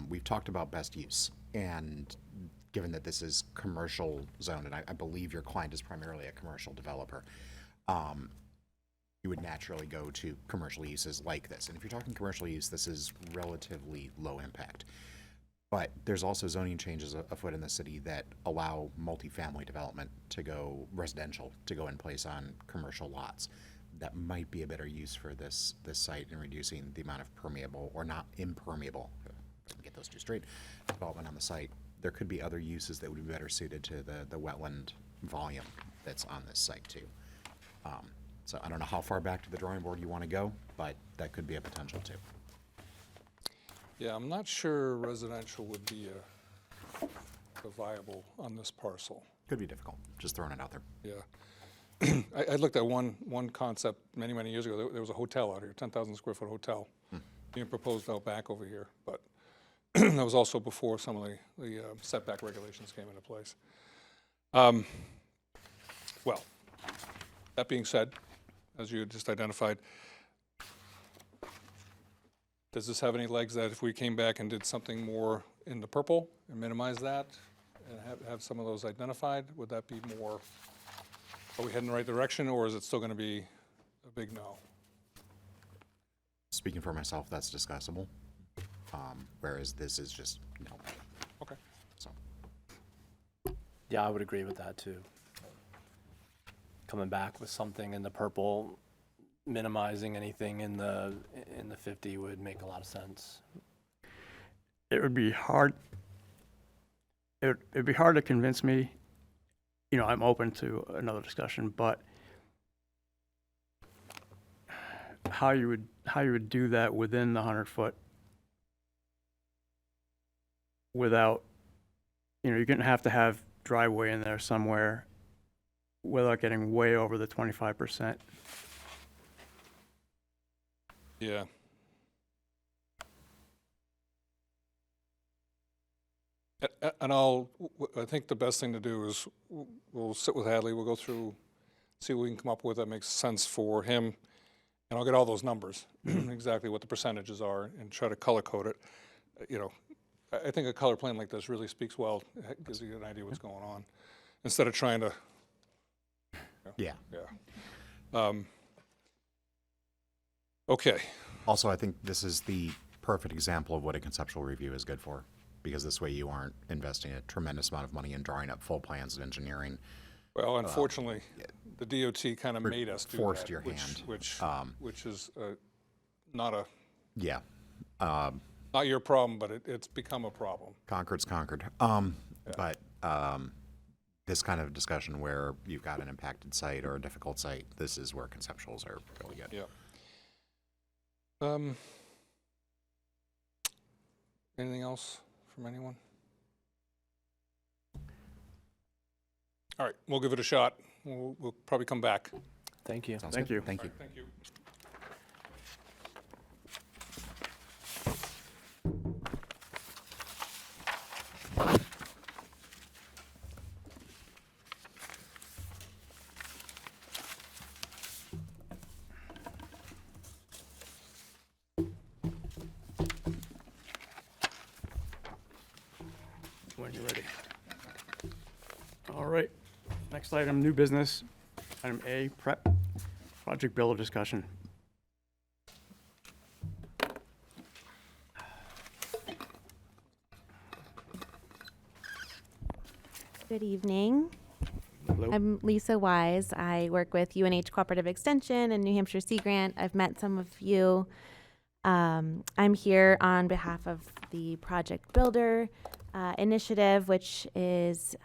we've talked about best use, and given that this is commercial zone, and I believe your client is primarily a commercial developer, you would naturally go to commercial uses like this. And if you're talking commercial use, this is relatively low impact. But there's also zoning changes afoot in the city that allow multifamily development to go residential, to go in place on commercial lots. That might be a better use for this site in reducing the amount of permeable, or not impermeable, get those two straight, development on the site. There could be other uses that would be better suited to the wetland volume that's on this site too. So I don't know how far back to the drawing board you want to go, but that could be a potential too. Yeah, I'm not sure residential would be a viable on this parcel. Could be difficult, just throwing it out there. Yeah. I looked at one concept many years ago. There was a hotel out here, 10,000 square foot hotel, being proposed out back over here. But that was also before some of the setback regulations came into place. Well, that being said, as you just identified, does this have any legs that if we came back and did something more in the purple and minimize that and have some of those identified, would that be more, are we heading in the right direction, or is it still going to be a big no? Speaking for myself, that's discussable, whereas this is just no. Okay. So. Yeah, I would agree with that too. Coming back with something in the purple, minimizing anything in the 50 would make a lot of sense. It would be hard. It'd be hard to convince me I'm open to another discussion, but how you would do that within the 100-foot without, you're going to have driveway in there somewhere without getting way over the 25%. Yeah. And I think the best thing to do is we'll sit with Hadley, we'll go through, see what we can come up with that makes sense for him, and I'll get all those numbers, exactly what the percentages are, and try to color code it. I think a color plan like this really speaks well, it gives you an idea what's going on, instead of trying to. Yeah. Okay. Also, I think this is the perfect example of what a conceptual review is good for, because this way you aren't investing a tremendous amount of money in drawing up full plans of engineering. Well, unfortunately, the DOT kind of made us do forced that, your hand. which is not a, Yeah. not your problem, but it's become a problem. Concord's conquered. But this kind of discussion where you've got an impacted site or a difficult site, this is where conceptuals are really good. Yeah. Anything else from anyone? All right, we'll give it a shot. We'll probably come back. Thank you. Sounds Thank good. you. Thank you. Thank you. When you're ready. All right, next item, new business. Item A, prep, project builder discussion. Good evening. Hello. I'm Lisa Wise. I work with UNH Cooperative Extension and New Hampshire Sea Grant. I've met some of you. I'm here on behalf of the Project Builder initiative, which is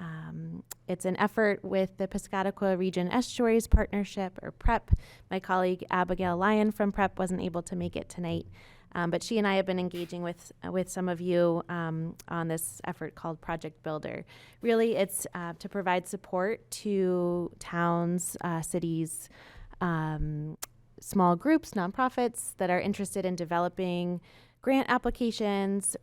it's an effort with the Piscataqua Region Estuaries Partnership, or PREP. My colleague Abigail Lyon from PREP wasn't able to make it tonight, but she and I have been engaging with some of you on this effort called Project Builder. Really, it's to provide support to towns, cities, small groups, nonprofits that are interested in developing grant applications,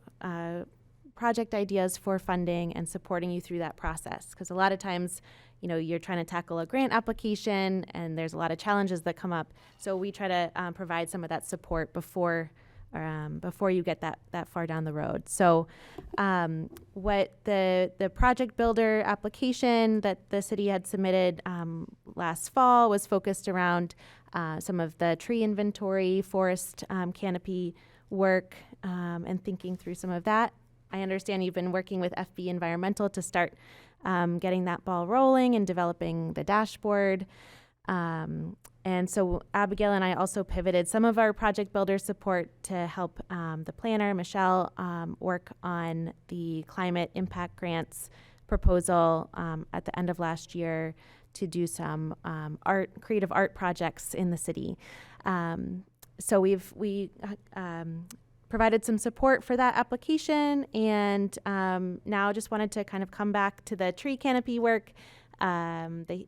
project ideas for funding, and supporting you through that process. Because a lot of times, you're trying to tackle a grant application and there's a lot of challenges that come up. So we try to provide some of that support before you get that far down the road. So what the Project Builder application that the city had submitted last fall was focused around some of the tree inventory, forest canopy work, and thinking through some of that. I understand you've been working with FB Environmental to start getting that ball rolling and developing the dashboard. And so Abigail and I also pivoted some of our Project Builder support to help the planner, Michelle, work on the climate impact grants proposal at the end of last year to do some creative art projects in the city. So we provided some support for that application, and now just wanted to kind of come back to the tree canopy work, the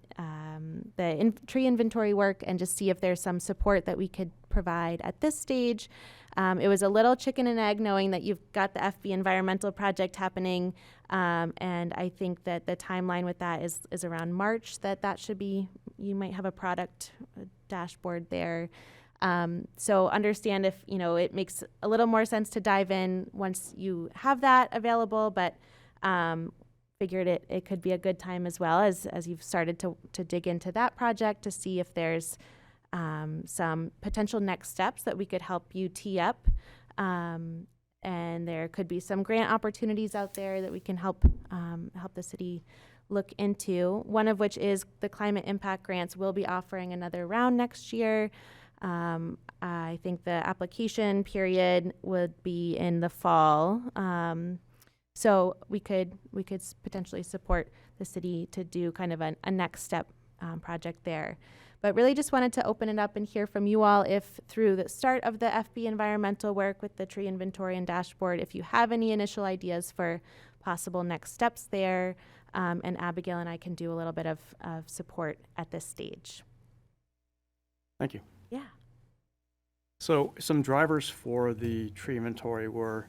tree inventory work, and just see if there's some support that we could provide at this stage. It was a little chicken and egg knowing that you've got the FB environmental project happening, and I think that the timeline with that is around March, that should be, you might have a dashboard there. So understand if, it makes a little more sense to dive in once you have that available, but figured it could be a good time as well as you've started to dig into that project to see if there's some potential next steps that we could help you tee up. And there could be some grant opportunities out there that we can help the city look into, one of which is the climate impact grants. We'll be offering another round next year. I think the application period would be in the fall. So we could potentially support the city to do kind of a next step project there. But really just wanted to open it up and hear from you all if through the start of the FB environmental work with the tree inventory and dashboard, if you have any initial ideas for possible next steps there. And Abigail and I can do a little bit of support at this stage. Thank you. Yeah. So some drivers for the tree inventory were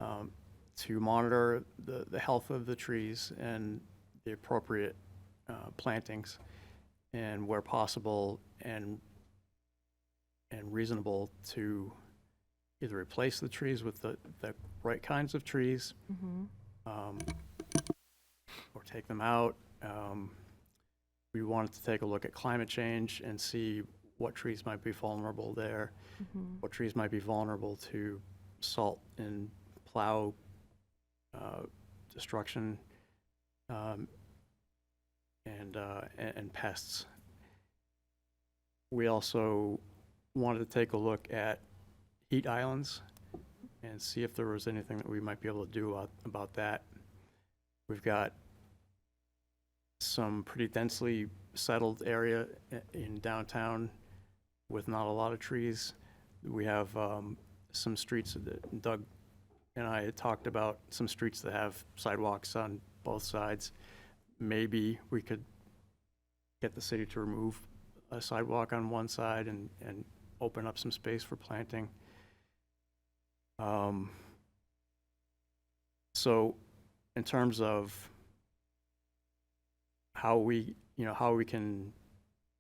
to monitor the health of the trees and the appropriate plantings, and where possible and reasonable to either replace the trees with the right kinds of trees, or take them out. We wanted to take a look at climate change and see what trees might be vulnerable there, what trees might be vulnerable to salt and plow destruction, and pests. We also wanted to take a look at heat islands and see if there was anything that we might be able to do about that. We've got some pretty densely settled area in downtown with not a lot of trees. We have some streets that Doug and I had talked about, some streets that have sidewalks on both sides. Maybe we could get the city to remove a sidewalk on one side and open up some space for planting. So in terms of how we can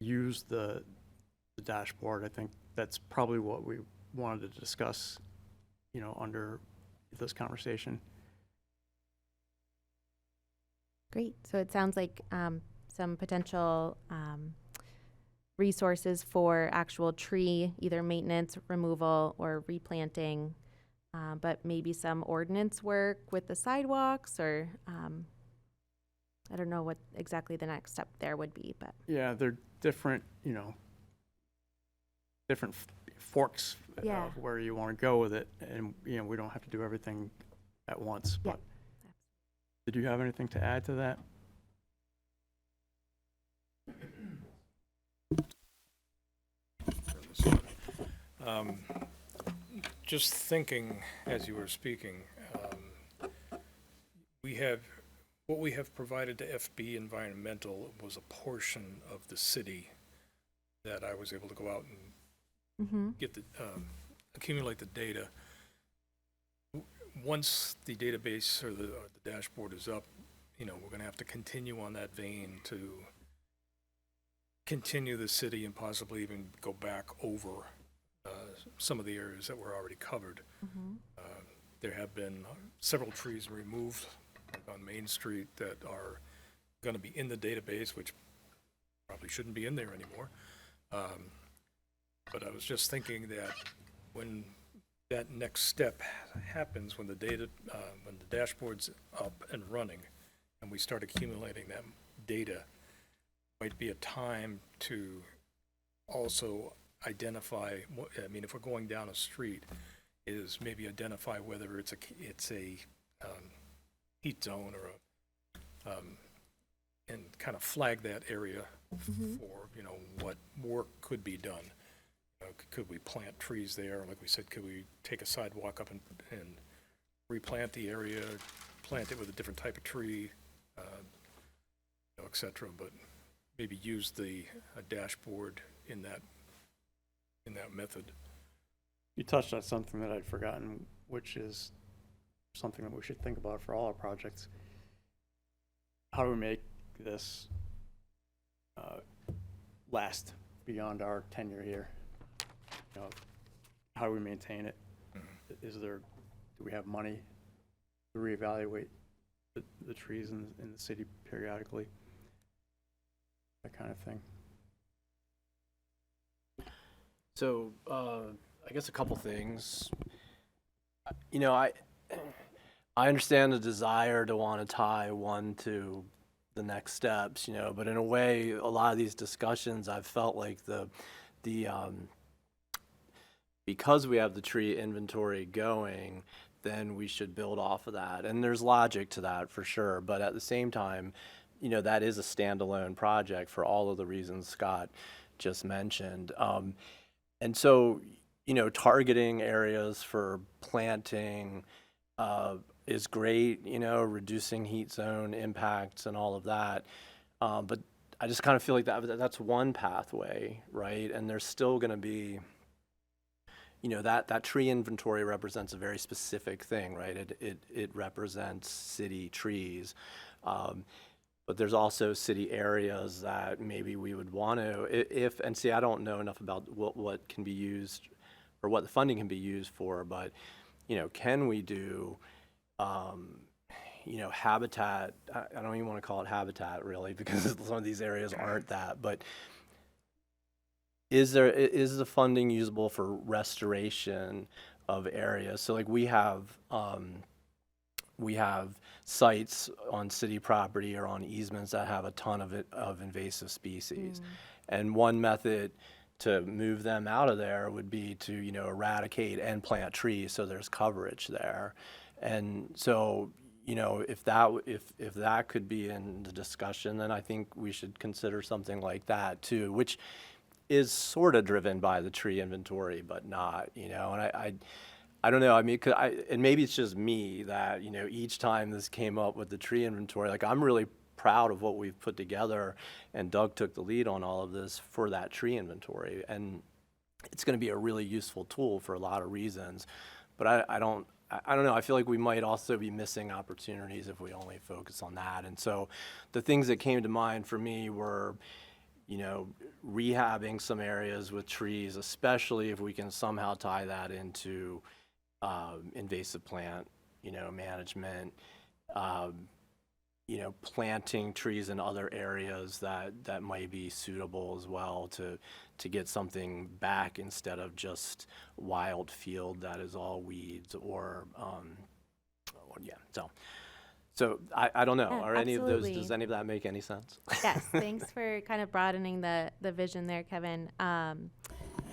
use the dashboard, I think that's probably what we wanted to discuss, under this conversation. Great. So it sounds like some potential resources for actual tree, either maintenance, removal, or replanting, but maybe some ordinance work with the sidewalks, or I don't know what exactly the next step there would be, but. Yeah, they're different, different forks Yeah. of where you want to go with it, and we don't have to do everything at once. Yeah. But did you have anything to add to that? Just thinking as you were speaking, what we have provided to FB Environmental was a portion of the city that I was able to go out and get accumulate the data. Once the database or the dashboard is up, we're going to have to continue on that vein to continue the city and possibly even go back over some of the areas that were already covered. There have been several trees removed on Main Street that are going to be in the database, which probably shouldn't be in there anymore. But I was just thinking that when that next step happens, when the dashboard's up and running, and we start accumulating that data, might be a time to also identify, if we're going down a street, is maybe identify whether it's a heat zone or and kind of flag that area for, what work could be done. Could we plant trees there? Like we said, could we take a sidewalk up and replant the area, plant it with a different type of tree, et cetera, but maybe use a dashboard in that method. You touched on something that I'd forgotten, which is something that we should think about for all our projects. How do we make this last beyond our tenure here? How do we maintain it? Do we have money to reevaluate the trees in the city periodically? That kind of thing. So, I guess a couple things. I understand the desire to want to tie one to the next steps, but in a way, a lot of these discussions, I've felt like because we have the tree inventory going, then we should build off of that. And there's logic to that for sure. But at the same time, that is a standalone project for all of the reasons Scott just mentioned. And so, targeting areas for planting is great, reducing heat zone impacts and all of that. But I just kind of feel like that's one pathway, right? And there's still going to be, that tree inventory represents a very specific thing, right? It represents city trees. But there's also city areas that maybe we would want to, and see, I don't know enough about what can be used or what the funding can be used for, but, can we do, habitat, I don't even want to call it habitat really, because some of these areas aren't that, but is the funding usable for restoration of areas? So like we have sites on city property or on easements that have a ton of invasive species. And one method to move them out of there would be to, eradicate and plant trees so there's coverage there. And so, if that could be in the discussion, then I think we should consider something like that too, which is sort of driven by the tree inventory, but not, and I don't know. I mean, and maybe it's just me that, each time this came up with the tree inventory, like I'm really proud of what we've put together, and Doug took the lead on all of this for that tree inventory. And it's going to be a really useful tool for a lot of reasons, but I don't know. I feel like we might also be missing opportunities if we only focus on that. And so the things that came to mind for me were, rehabbing some areas with trees, especially if we can somehow tie that into invasive plant, management, planting trees in other areas that might be suitable as well to get something back instead of just wild field that is all weeds or yeah. So I don't know. Yeah, Are any of those, absolutely. does any of that make any sense? Yes, thanks for kind of broadening the vision there, Kevin.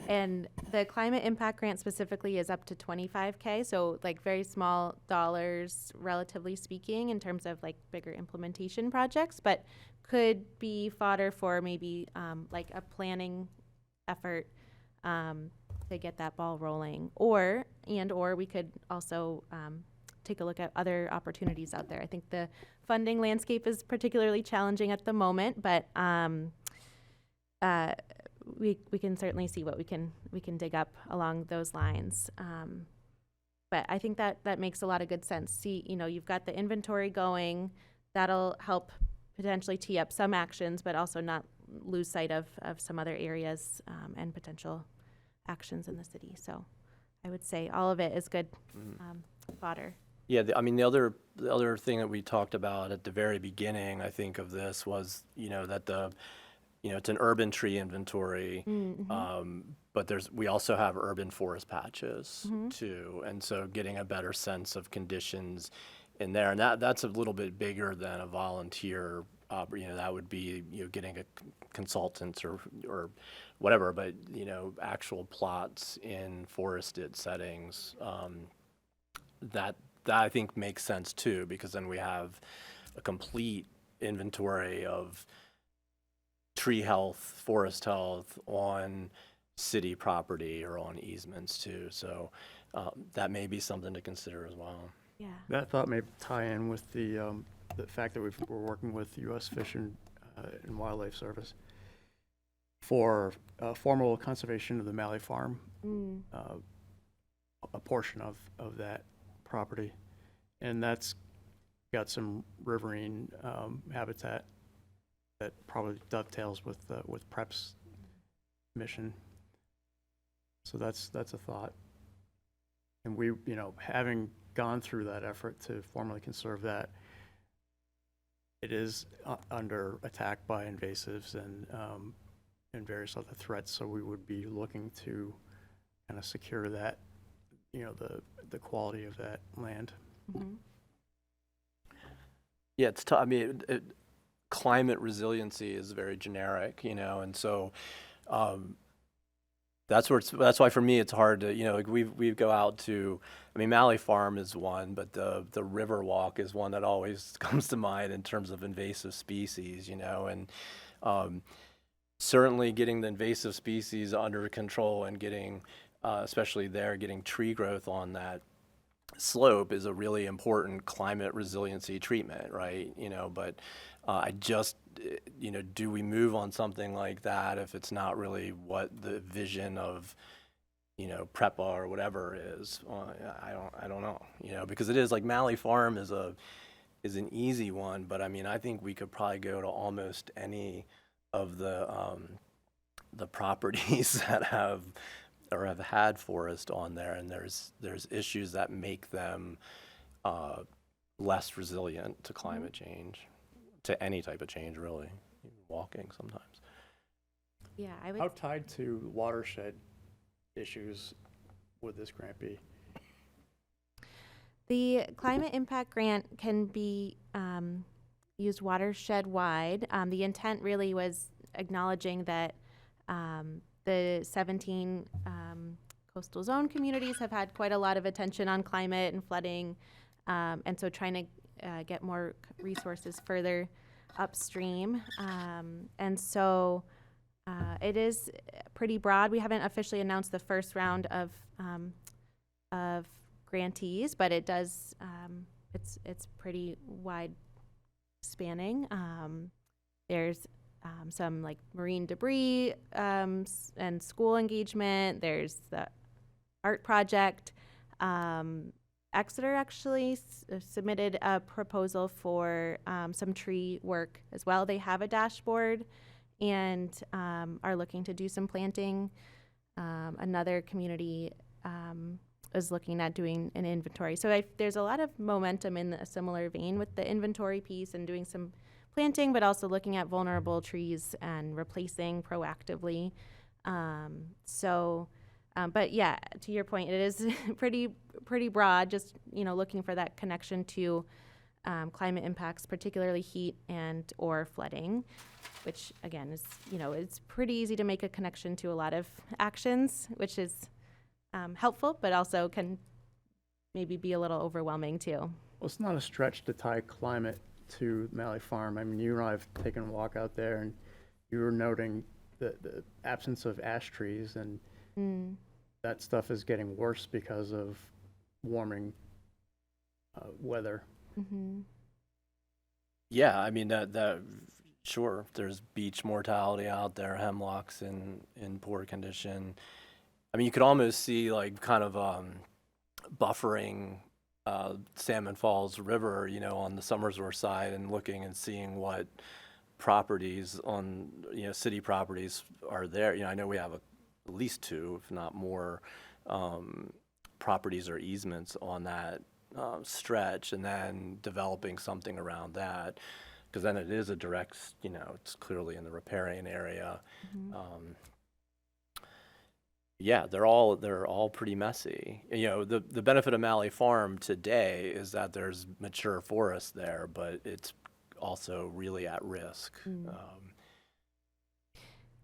And the climate impact grant specifically is up to $25K, so like very small dollars, relatively speaking, in terms of like bigger implementation projects, but could be fodder for maybe like a planning effort to get that ball rolling, or we could also take a look at other opportunities out there. I think the funding landscape is particularly challenging at the moment, but we can certainly see what we can dig up along those lines. But I think that makes a lot of good sense. See, you've got the inventory going. That'll help potentially tee up some actions, but also not lose sight of some other areas and potential actions in the city. So I would say all of it is good fodder. Yeah, the other thing that we talked about at the very beginning, I think, of this was, that it's an urban tree inventory, but we also have urban forest patches too, and so getting a better sense of conditions in there, and that's a little bit bigger than a volunteer. That would be getting a consultant or whatever, but actual plots in forested settings. That I think makes sense too, because then we have a complete inventory of tree health, forest health on city property or on easements too. So that may be something to consider as well. Yeah. That thought may tie in with the fact that we're working with U.S. Fish and Wildlife Service for formal conservation of the Malley Farm, a portion of that property, and that's got some riverine habitat that probably dovetails with PrEP's mission. So that's a thought. And we, having gone through that effort to formally conserve that, it is under attack by invasives and various other threats. So we would be looking to kind of secure that, the quality of that land. Yeah, it's tough. I mean, climate resiliency is very generic, and so That's why for me it's hard to, like we go out to, I mean, Malley Farm is one, but the river walk is one that always comes to mind in terms of invasive species, and certainly getting the invasive species under control and getting, especially there, getting tree growth on that slope is a really important climate resiliency treatment, right? But I just, do we move on something like that if it's not really what the vision of, PREPA or whatever is? I don't know, because it is like Malley Farm is an easy one, but I mean, I think we could probably go to almost any of the properties that have had forest on there, and there's issues that make them less resilient to climate change, to any type of change, really, even walking sometimes. Yeah, I would. How tied to watershed issues would this grant be? The climate impact grant can be used watershed-wide. The intent really was acknowledging that the 17 coastal zone communities have had quite a lot of attention on climate and flooding, and so trying to get more resources further upstream. And so it is pretty broad. We haven't officially announced the first round of grantees, but it does, it's pretty wide spanning. There's some like marine debris and school engagement. There's the art project. Exeter actually submitted a proposal for some tree work as well. They have a dashboard and are looking to do some planting. Another community is looking at doing an inventory. So there's a lot of momentum in a similar vein with the inventory piece and doing some planting, but also looking at vulnerable trees and replacing proactively. But yeah, to your point, it is pretty broad, just, looking for that connection to climate impacts, particularly heat and or flooding, which again is, it's pretty easy to make a connection to a lot of actions, which is helpful, but also can maybe be a little overwhelming too. Well, it's not a stretch to tie climate to Malley Farm. I mean, you and I have taken a walk out there, and you were noting the absence of ash trees, and that stuff is getting worse because of warming weather. Mm-hmm. Yeah, I mean, that sure, there's beach mortality out there, hemlocks in poor condition. I mean, you could almost see like kind of buffering Salmon Falls River, on the Somersworth side, and looking and seeing what properties on, city properties are there. I know we have at least 2, if not more, properties or easements on that stretch, and then developing something around that, because then it is a direct, it's clearly in the riparian area. Mm-hmm. Yeah, they're all pretty messy. The benefit of Malley Farm today is that there's mature forest there, but it's also really at risk.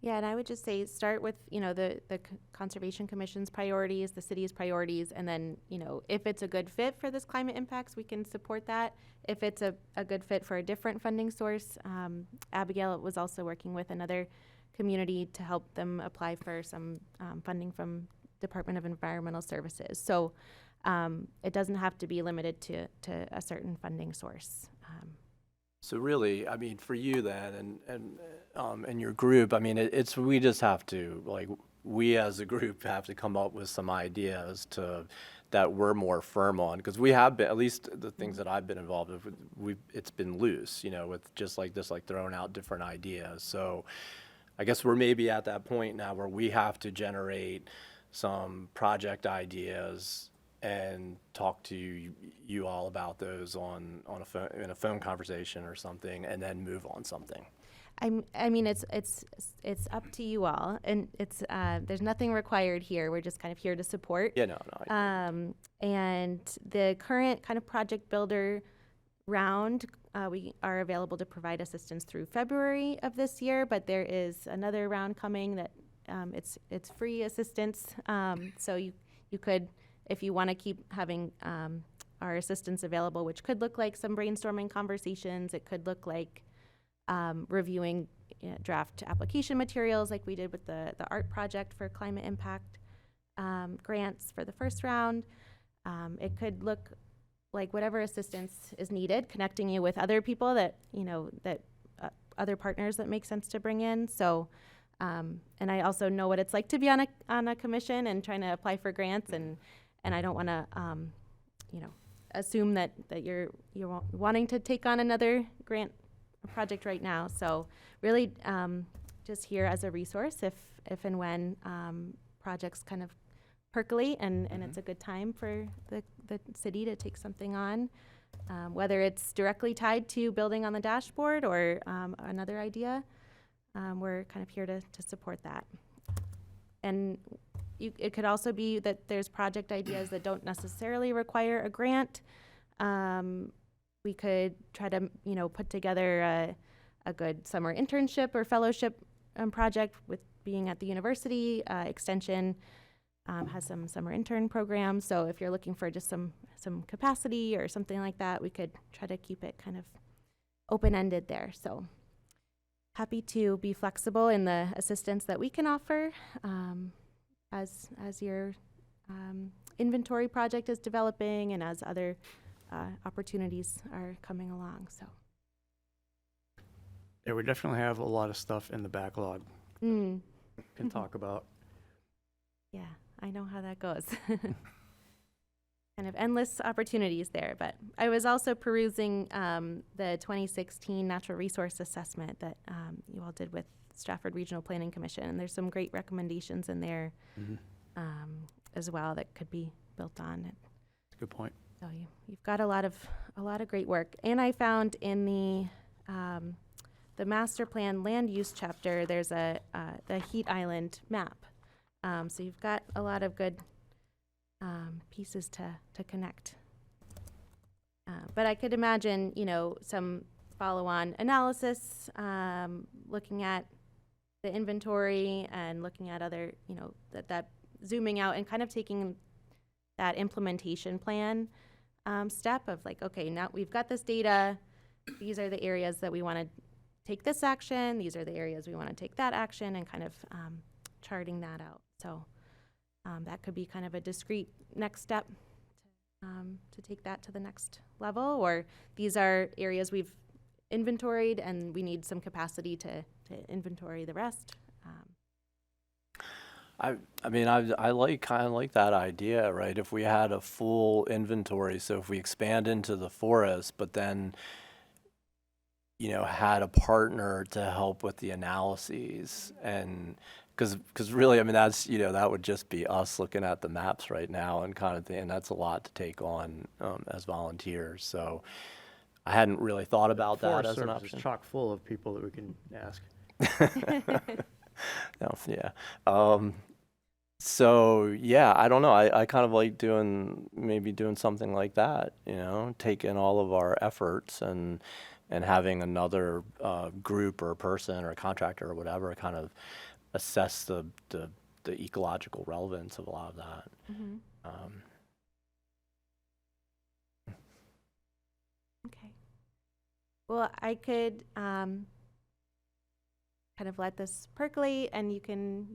Yeah, and I would just say start with, the Conservation Commission's priorities, the city's priorities, and then, if it's a good fit for this climate impacts, we can support that. If it's a good fit for a different funding source, Abigail was also working with another community to help them apply for some funding from Department of Environmental Services. So it doesn't have to be limited to a certain funding source. So really, I mean, for you then, and your group, I mean, we just have to, we as a group have to come up with some ideas that we're more firm on, because we have been, at least the things that I've been involved with, it's been loose, with just like this, like throwing out different ideas. So I guess we're maybe at that point now where we have to generate some project ideas and talk to you all about those on a phone, in a phone conversation or something, and then move on something. I mean, it's up to you all, and it's there's nothing required here. We're just kind of here to support. Yeah, no. And the current kind of project builder round, we are available to provide assistance through February of this year, but there is another round coming that It's free assistance. So you could, if you want to keep having our assistance available, which could look like some brainstorming conversations. It could look like reviewing draft application materials like we did with the art project for climate impact grants for the first round. It could look like whatever assistance is needed, connecting you with other people that, other partners that make sense to bring in. So, and I also know what it's like to be on a commission and trying to apply for grants, and I don't want to, assume that you're wanting to take on another grant project right now. So really, just here as a resource if and when projects kind of percolate and it's a good time for the city to take something on, whether it's directly tied to building on the dashboard or another idea. We're kind of here to support that. And it could also be that there's project ideas that don't necessarily require a grant. We could try to, put together a good summer internship or fellowship project with being at the university. Extension has some summer intern programs. So if you're looking for just some capacity or something like that, we could try to keep it kind of open-ended there. So happy to be flexible in the assistance that we can offer as your inventory project is developing and as other opportunities are coming along. So Yeah, we definitely have a lot of stuff in the backlog can talk about. Yeah, I know how that goes. Kind of endless opportunities there. But I was also perusing the 2016 Natural Resource Assessment that you all did with Stratford Regional Planning Commission, and there's some great recommendations in there as well that could be built on. That's a good point. So you've got a lot of great work. And I found in the master plan land use chapter, there's the Heat Island map. So you've got a lot of good pieces to connect. But I could imagine, some follow-on analysis, looking at the inventory and looking at other, that zooming out and kind of taking that implementation plan step of like, okay, now we've got this data. These are the areas that we want to take this action. These are the areas we want to take that action, and kind of charting that out. So that could be kind of a discrete next step to take that to the next level. Or these are areas we've inventoried and we need some capacity to inventory the rest. I kind of like that idea, right? If we had a full inventory, so if we expand into the forest, but then, had a partner to help with the analyses, and because really, that's, that would just be us looking at the maps right now and kind of thing, and that's a lot to take on as volunteers. So I hadn't really thought about that Forest as an Service is option. chock full of people that we can ask. No, yeah. So yeah, I don't know. I kind of like maybe doing something like that, taking all of our efforts and having another group or person or contractor or whatever kind of assess the ecological relevance of a lot of that. Okay. Well, I could kind of let this percolate, and you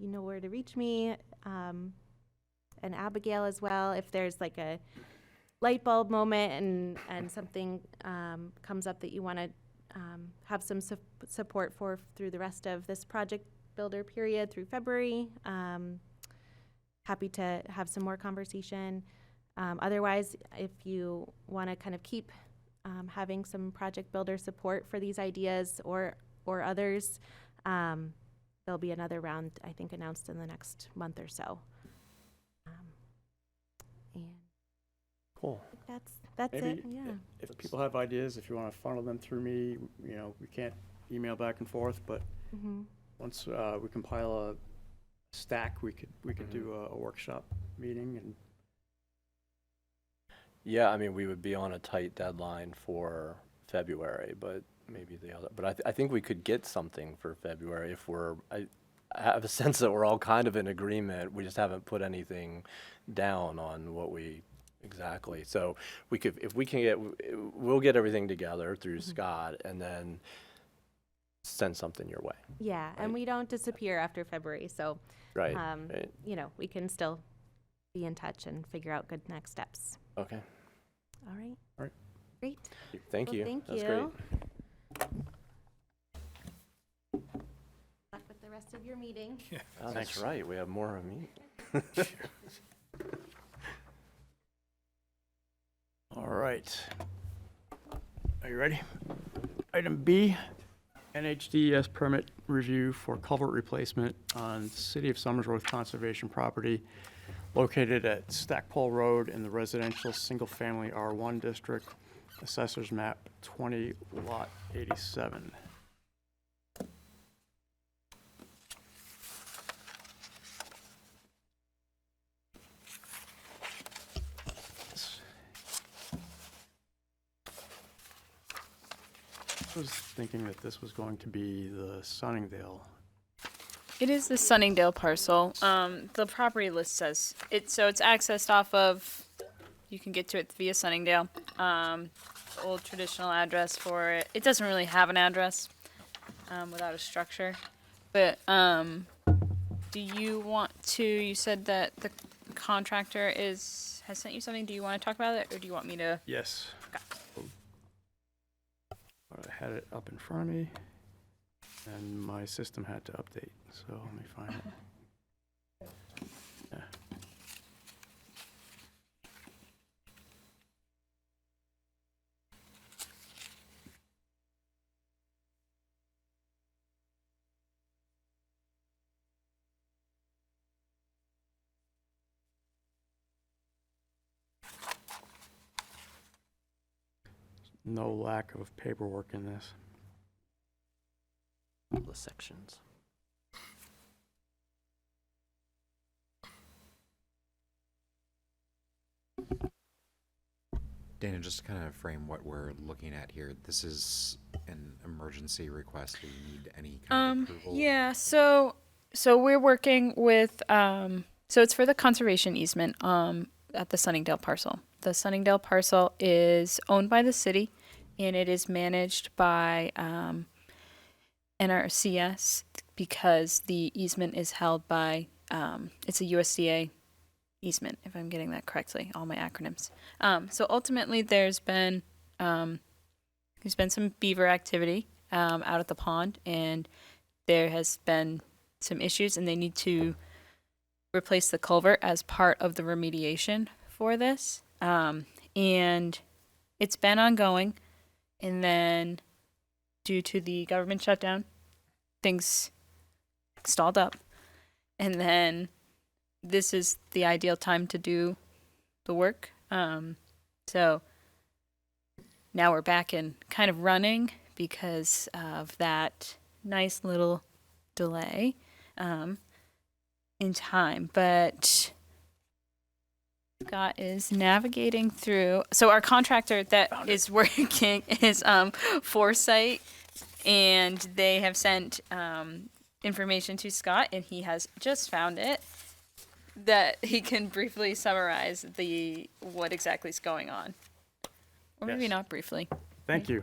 know where to reach me, and Abigail as well, if there's like a light bulb moment and something comes up that you want to have some support for through the rest of this project builder period through February. Happy to have some more conversation. Otherwise, if you want to kind of keep having some project builder support for these ideas or others, there'll be another round, I think, announced in the next month or so. And Cool. that's Maybe it. Yeah. if people have ideas, if you want to funnel them through me, we can't email back and forth, but once we compile a stack, we could do a workshop meeting. And Yeah, we would be on a tight deadline for February, but maybe the other. But I think we could get something for February if we're. have a sense that we're all kind of in agreement. We just haven't put anything down on what we exactly. So we could, if we can get, we'll get everything together through Scott and then send something your way. Yeah, and we don't disappear after February, so, Right. you know, we can still be in touch and figure out good next steps. Okay. All right. All right. Great. Thank Well, you. thank That's you. great. Luck with the rest of your meeting. Oh, that's right. We have more of me. All right. Are you ready? Item B, NHDES permit review for culvert replacement on City of Somersworth conservation property located at Stackpole Road in the residential single-family R1 district, assessors map 20, lot 87. I was thinking that this was going to be the Sunningdale. It is the Sunningdale parcel. The property list says so it's accessed off of, you can get to it via Sunningdale. Old traditional address for it. It doesn't really have an address, without a structure. But, do you want to, you said that the contractor has sent you something. Do you want to talk about it, or do you want me to? Yes. I had it up in front of me, and my system had to update, so let me find it. Yeah. No lack of paperwork in this. All the sections. Dana, just to kind of frame what we're looking at here, this is an emergency request. Do you need any kind of approval? Yeah, so we're working with so it's for the conservation easement at the Sunningdale parcel. The Sunningdale parcel is owned by the city, and it is managed by NRCS because the easement is held by it's a USDA easement, if I'm getting that correctly, all my acronyms. So ultimately there's been some beaver activity out at the pond, and there has been some issues, and they need to replace the culvert as part of the remediation for this. And it's been ongoing, and then due to the government shutdown, things stalled up. And then this is the ideal time to do the work. So now we're back in kind of running because of that nice little delay in time. But Scott is navigating through. So our contractor that is working is Foresight, and they have sent information to Scott, and he has just found it, that he can briefly summarize what exactly is going on. Or maybe Yes. not briefly. Thank you.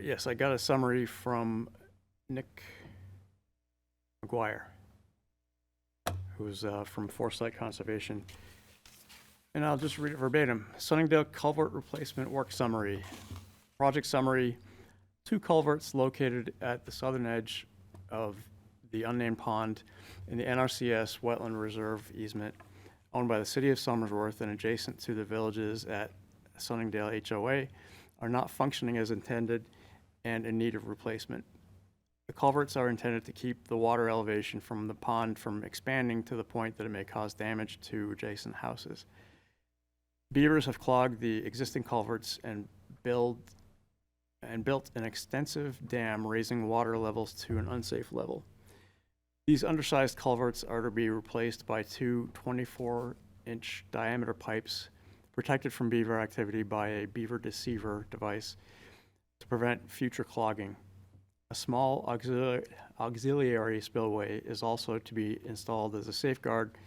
Yes, I got a summary from Nick McGuire, who's from Foresight Conservation. And I'll just read it verbatim. Sunningdale Culvert Replacement Work Summary. Project summary: 2 culverts located at the southern edge of the unnamed pond in the NRCS Wetland Reserve easement owned by the City of Somersworth and adjacent to the villages at Sunningdale HOA are not functioning as intended and in need of replacement. The culverts are intended to keep the water elevation from the pond from expanding to the point that it may cause damage to adjacent houses. Beavers have clogged the existing culverts and built an extensive dam, raising water levels to an unsafe level. These undersized culverts are to be replaced by 2 24-inch diameter pipes protected from beaver activity by a beaver deceiver device to prevent future clogging. A small auxiliary spillway is also to be installed as a safeguard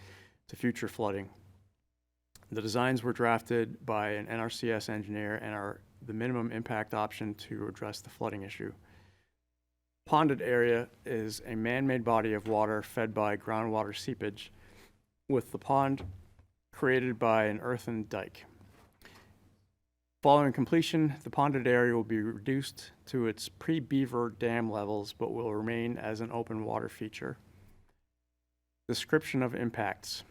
to future flooding. The designs were drafted by an NRCS engineer and are the minimum impact option to address the flooding issue. Ponded area is a man-made body of water fed by groundwater seepage, with the pond created by an earthen dike. Following completion, the ponded area will be reduced to its pre-beaver dam levels, but will remain as an open water feature. Description of impacts.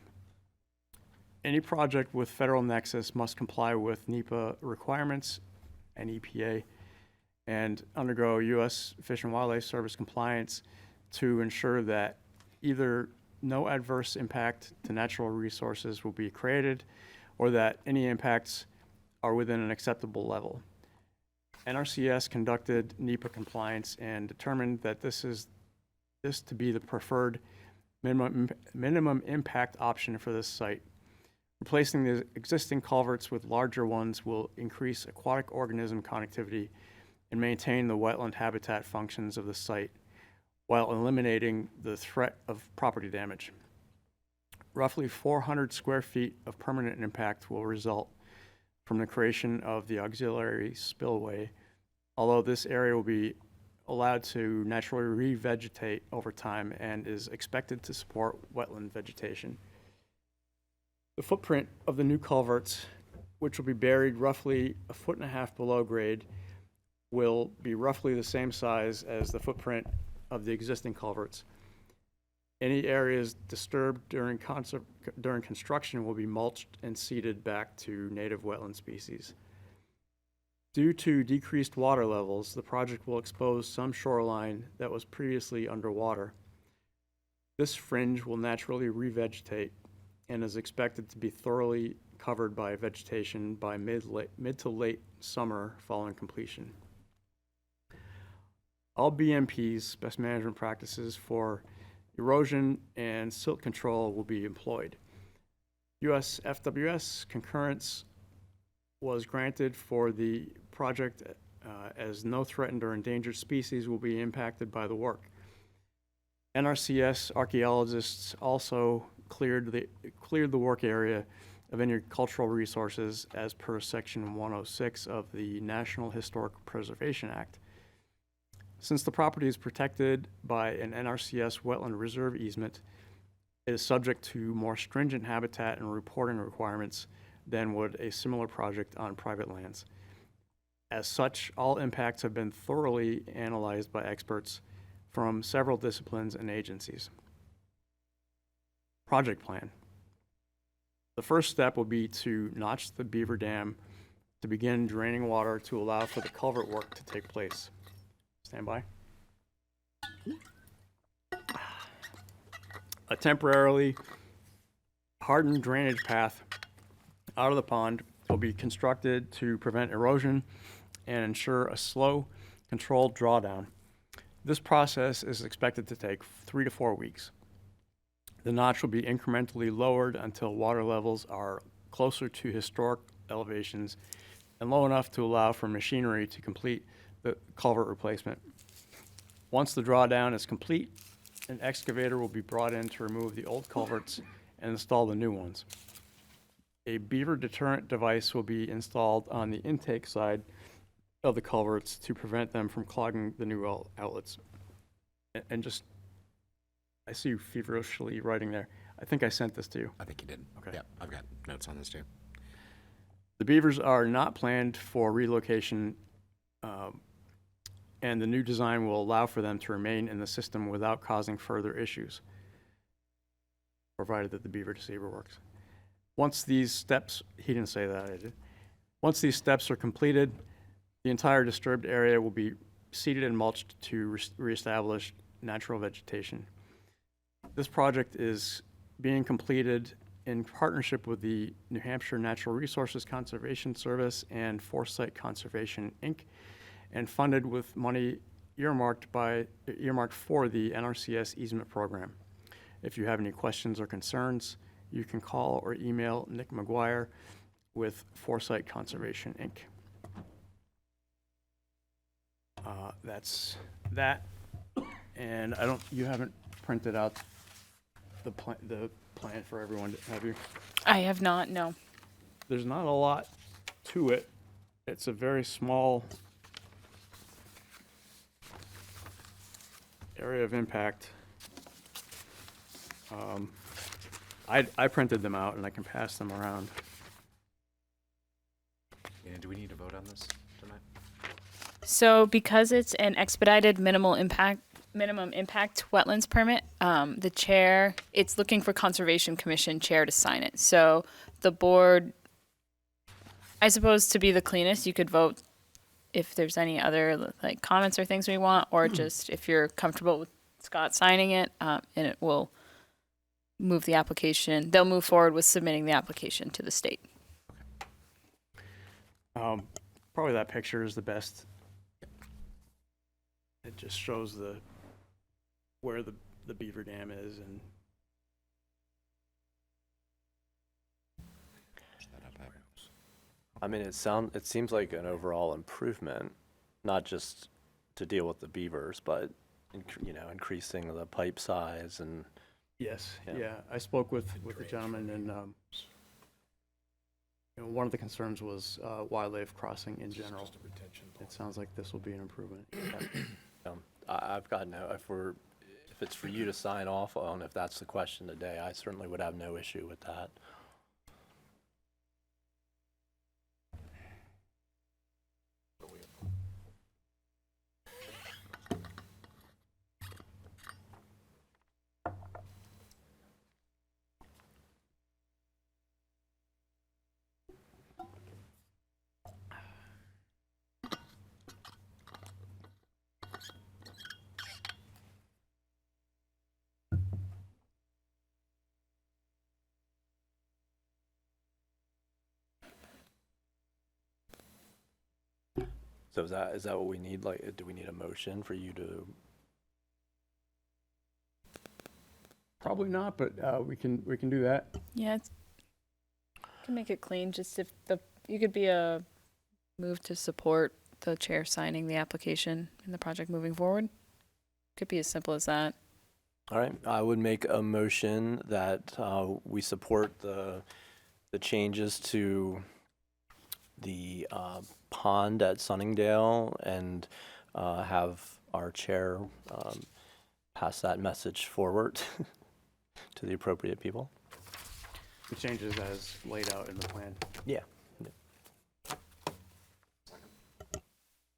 Any project with federal nexus must comply with NEPA requirements and EPA and undergo U.S. Fish and Wildlife Service compliance to ensure that either no adverse impact to natural resources will be created or that any impacts are within an acceptable level. NRCS conducted NEPA compliance and determined that this to be the preferred minimum impact option for this site. Replacing the existing culverts with larger ones will increase aquatic organism connectivity and maintain the wetland habitat functions of the site while eliminating the threat of property damage. Roughly 400 square feet of permanent impact will result from the creation of the auxiliary spillway, although this area will be allowed to naturally revegetate over time and is expected to support wetland vegetation. The footprint of the new culverts, which will be buried roughly 1.5 feet below grade, will be roughly the same size as the footprint of the existing culverts. Any areas disturbed during construction will be mulched and seeded back to native wetland species. Due to decreased water levels, the project will expose some shoreline that was previously underwater. This fringe will naturally revegetate and is expected to be thoroughly covered by vegetation by mid to late summer following completion. All BMPs, best management practices for erosion and silt control, will be employed. US FWS concurrence was granted for the project as no threatened or endangered species will be impacted by the work. NRCS archaeologists also cleared the work area of any cultural resources as per Section 106 of the National Historic Preservation Act. Since the property is protected by an NRCS wetland reserve easement, it is subject to more stringent habitat and reporting requirements than would a similar project on private lands. As such, all impacts have been thoroughly analyzed by experts from several disciplines and agencies. Project plan. The first step will be to notch the beaver dam to begin draining water to allow for the culvert work to take place. Stand by. A temporarily hardened drainage path out of the pond will be constructed to prevent erosion and ensure a slow, controlled drawdown. This process is expected to take 3 to 4 weeks. The notch will be incrementally lowered until water levels are closer to historic elevations and low enough to allow for machinery to complete the culvert replacement. Once the drawdown is complete, an excavator will be brought in to remove the old culverts and install the new ones. A beaver deterrent device will be installed on the intake side of the culverts to prevent them from clogging the new outlets. And just, I see you feverishly writing there. I think I sent this to you. I think you did. Okay. Yeah, I've got notes on this too. The beavers are not planned for relocation, and the new design will allow for them to remain in the system without causing further issues, provided that the beaver deceiver works. Once these steps, he didn't say that, I did. Once these steps are completed, the entire disturbed area will be seeded and mulched to reestablish natural vegetation. This project is being completed in partnership with the New Hampshire Natural Resources Conservation Service and Foresight Conservation, Inc., and funded with money earmarked for the NRCS easement program. If you have any questions or concerns, you can call or email Nick McGuire with Foresight Conservation, Inc. That's that. And you haven't printed out the plan for everyone, have you? I have not, no. There's not a lot to it. It's a very small area of impact. I printed them out and I can pass them around. And do we need to vote on this tonight? So because it's an expedited minimum impact wetlands permit, the chair, it's looking for Conservation Commission chair to sign it. So the board, I suppose to be the cleanest, you could vote if there's any other like comments or things we want, or just if you're comfortable with Scott signing it, and it will move the application. They'll move forward with submitting the application to the state. Probably that picture is the best. It just shows where the beaver dam is, and I mean, it seems like an overall improvement, not just to deal with the beavers, but increasing the pipe size and. yes, Yeah. yeah. I spoke with the gentleman, and one of the concerns was wildlife crossing in general. It sounds like this will be an improvement. I've got if it's for you to sign off on, if that's the question today, I certainly would have no issue with that. So is that what we need? Like, do we need a motion for you to? Probably not, but we can do that. Yeah, can make it clean. Just if you could be a move to support the chair signing the application and the project moving forward. Could be as simple as that. All right, I would make a motion that we support the changes to the pond at Sunningdale and have our chair pass that message forward to the appropriate people. The changes as laid out in the plan. Yeah.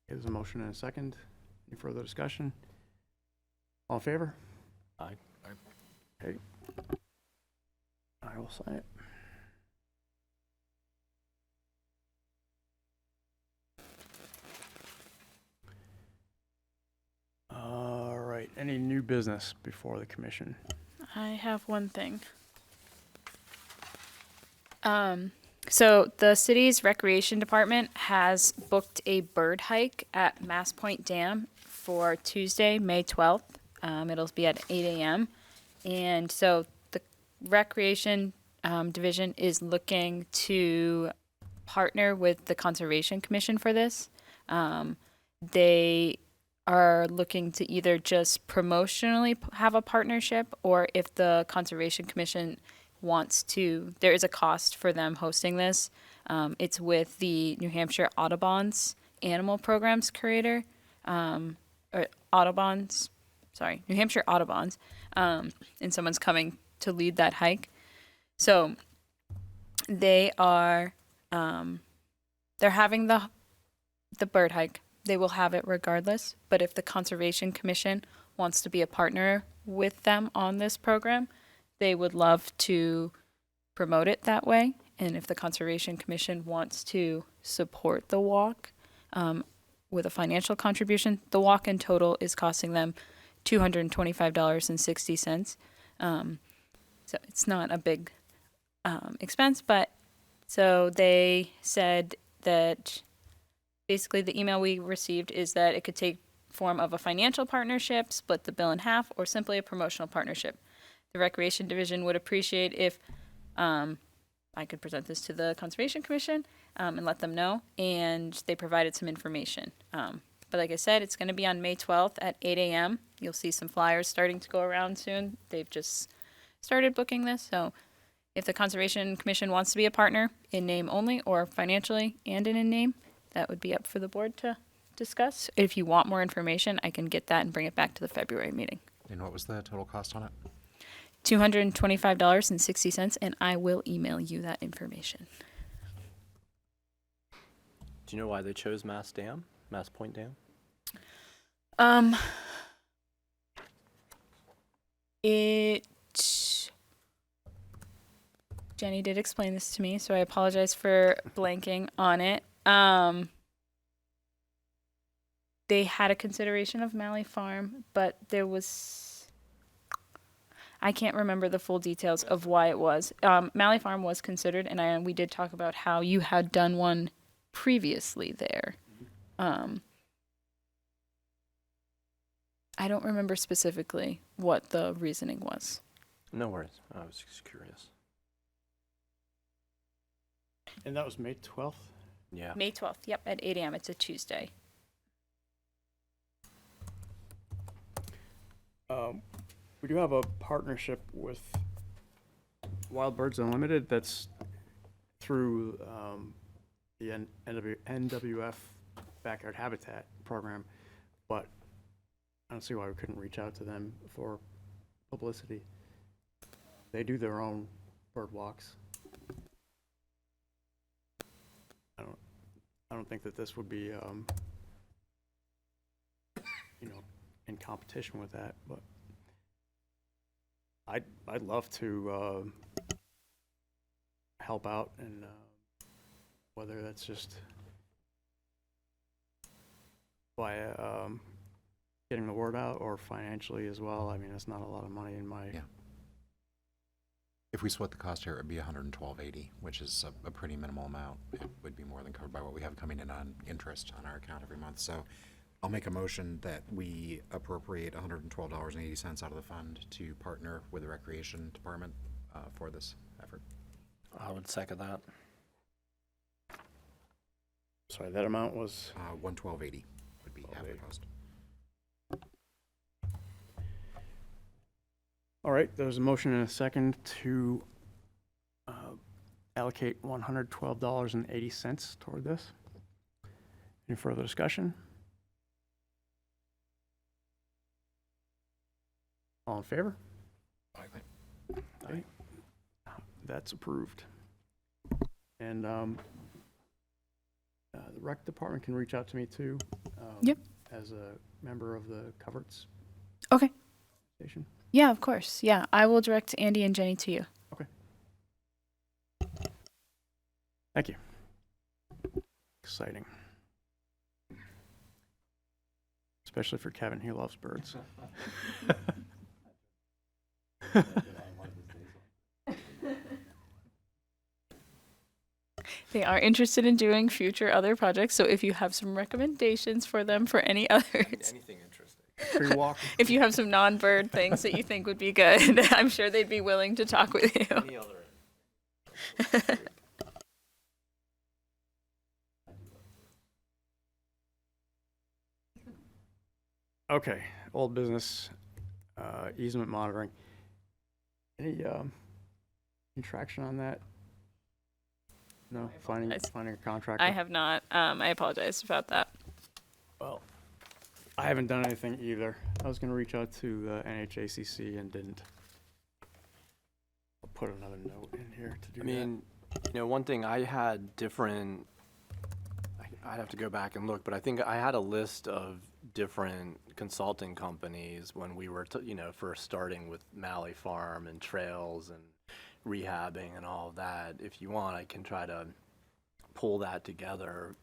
There's a motion and a second. Any further discussion? All in favor? Aye. Okay. I will sign it. All right. Any new business before the commission? I have one thing. So the city's recreation department has booked a bird hike at Mass Point Dam for Tuesday, May 12th. It'll be at 8 a.m. And so the recreation division is looking to partner with the Conservation Commission for this. They are looking to either just promotionally have a partnership, or if the Conservation Commission wants to, there is a cost for them hosting this. It's with the New Hampshire Audubon's Animal Programs Curator, New Hampshire Audubon's, and someone's coming to lead that hike. So they are, they're having the bird hike. They will have it regardless, but if the Conservation Commission wants to be a partner with them on this program, they would love to promote it that way. And if the Conservation Commission wants to support the walk with a financial contribution, the walk in total is costing them $225.60. So it's not a big expense, but so they said that basically the email we received is that it could take form of a financial partnership, split the bill in half, or simply a promotional partnership. The Recreation Division would appreciate if I could present this to the Conservation Commission and let them know. And they provided some information. But like I said, it's going to be on May 12th at 8 a.m. You'll see some flyers starting to go around soon. They've just started booking this. So if the Conservation Commission wants to be a partner in name only or financially and in name, that would be up for the board to discuss. If you want more information, I can get that and bring it back to the February meeting. And what was the total cost on it? $225.60, and I will email you that information. Do you know why they chose Mass Point Dam? Jenny did explain this to me, so I apologize for blanking on it. They had a consideration of Malley Farm, but I can't remember the full details of why it was. Malley Farm was considered, and we did talk about how you had done one previously there. I don't remember specifically what the reasoning was. No worries. I was just curious. And that was May 12th? Yeah. May 12th, yep, at 8 a.m. It's a Tuesday. We do have a partnership with Wild Birds Unlimited that's through the NWF Backyard Habitat program, but I don't see why we couldn't reach out to them for publicity. They do their own bird walks. I don't think that this would be, in competition with that, but I'd love to help out, and whether that's just by getting the word out or financially as well. I mean, it's not a lot of money in my. Yeah. If we split the cost here, it would be $112.80, which is a pretty minimal amount. It would be more than covered by what we have coming in on interest on our account every month. So I'll make a motion that we appropriate $112.80 out of the fund to partner with the Recreation Department for this effort. I would second that. Sorry, that amount was. $112.80 would be half the cost. All right, there's a motion and a second to allocate $112.80 toward this. Any further discussion? All in favor? Aye. That's approved. And the rec department can reach out to me too. Yep. As a member of the Coverts Okay. station. Yeah, of course. Yeah, I will direct Andy and Jenny to you. Okay. Thank you. Exciting. Especially for Kevin, he loves birds. They are interested in doing future other projects, so if you have some recommendations for them for any others, Anything interesting. Tree walk. if you have some non-bird things that you think would be good, I'm sure they'd be willing to talk with you. Any other? Okay, old business, easement monitoring. Any traction on that? No, finding a contractor? I have not. I apologize about that. Well, I haven't done anything either. I was gonna reach out to the NHACC and didn't. I'll put another note in here to do I mean, one thing I had different, I'd have to go back and look, but I think I had a list of different consulting companies when we were, first starting with Malley Farm and trails and rehabbing and all of that. If you want, I can try to pull that together.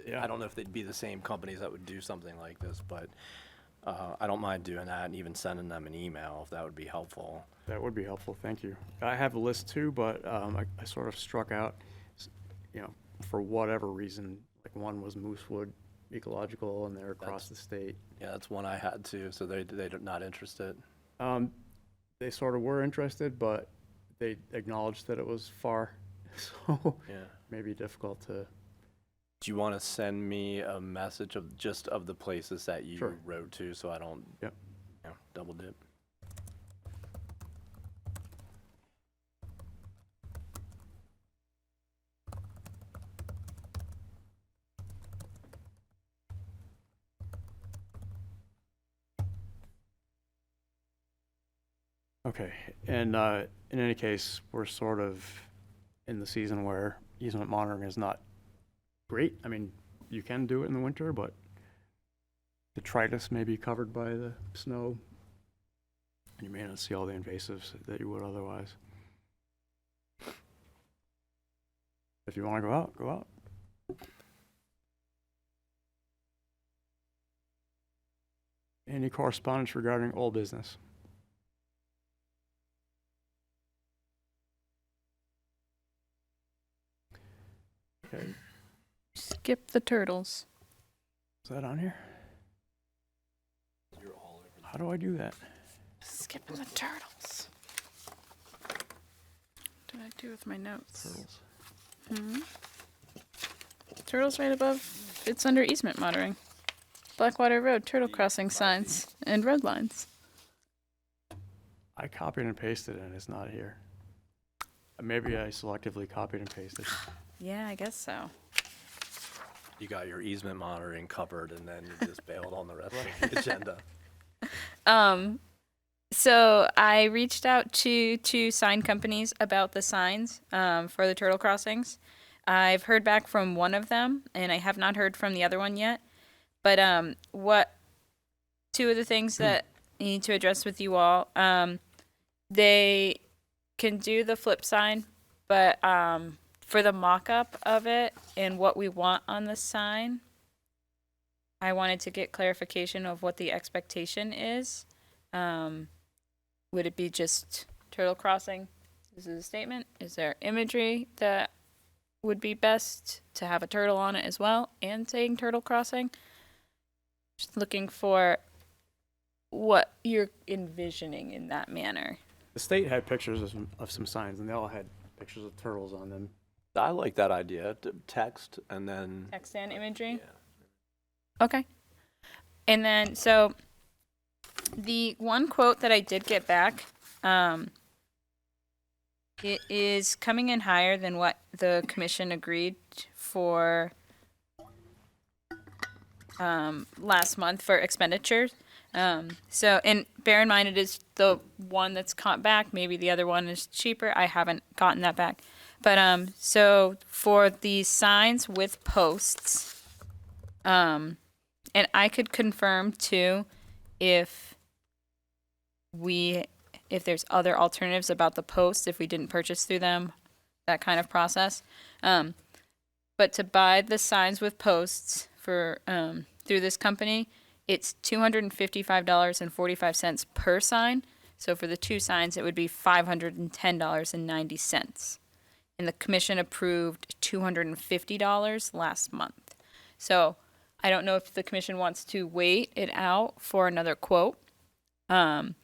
Yeah. I don't know if they'd be the same companies that would do something like this, but I don't mind doing that and even sending them an email if that would be helpful. That would be helpful, thank you. I have a list too, but I sort of struck out, for whatever reason, like one was Moosewood Ecological and they're across the state. Yeah, that's one I had too, so they're not interested. They sort of were interested, but they acknowledged that it was far, so Yeah. maybe difficult to Do you want to send me a message of just of the places that you Sure. wrote to, so I don't Yep. double dip? Okay, and in any case, we're sort of in the season where easement monitoring is not great. I mean, you can do it in the winter, but detritus may be covered by the snow. And you may not see all the invasives that you would otherwise. If you want to go out, go out. Any correspondence regarding old business? Okay, Skip the turtles. is that on here? How do I do that? Skip the turtles. What did I do with my notes? Turtles. Turtles right above. It's under easement monitoring. Blackwater Road, turtle crossing signs and road lines. I copied and pasted and it's not here. Maybe I selectively copied and pasted. Yeah, I guess so. You got your easement monitoring covered, and then you just bailed on the rest of the agenda. So I reached out to two sign companies about the signs for the turtle crossings. I've heard back from one of them, and I have not heard from the other one yet. But two of the things that I need to address with you all, they can do the flip sign, but for the mock-up of it and what we want on the sign, I wanted to get clarification of what the expectation is. Would it be just turtle crossing? This is a statement. Is there imagery that would be best to have a turtle on it as well and saying turtle crossing? Just looking for what you're envisioning in that manner. The state had pictures of some signs and they all had pictures of turtles on them. I like that idea. Text and then. Text and imagery? Yeah. Okay. And then, so the one quote that I did get back, it is coming in higher than what the commission agreed for last month for expenditures. So, and bear in mind, it is the one that's caught back. Maybe the other one is cheaper. I haven't gotten that back. But, so for the signs with posts, and I could confirm too, if there's other alternatives about the posts, if we didn't purchase through them, that kind of process. But to buy the signs with posts for, through this company, it's $255.45 per sign. So for the two signs, it would be $510.90. And the commission approved $250 last month. So I don't know if the commission wants to wait it out for another quote, or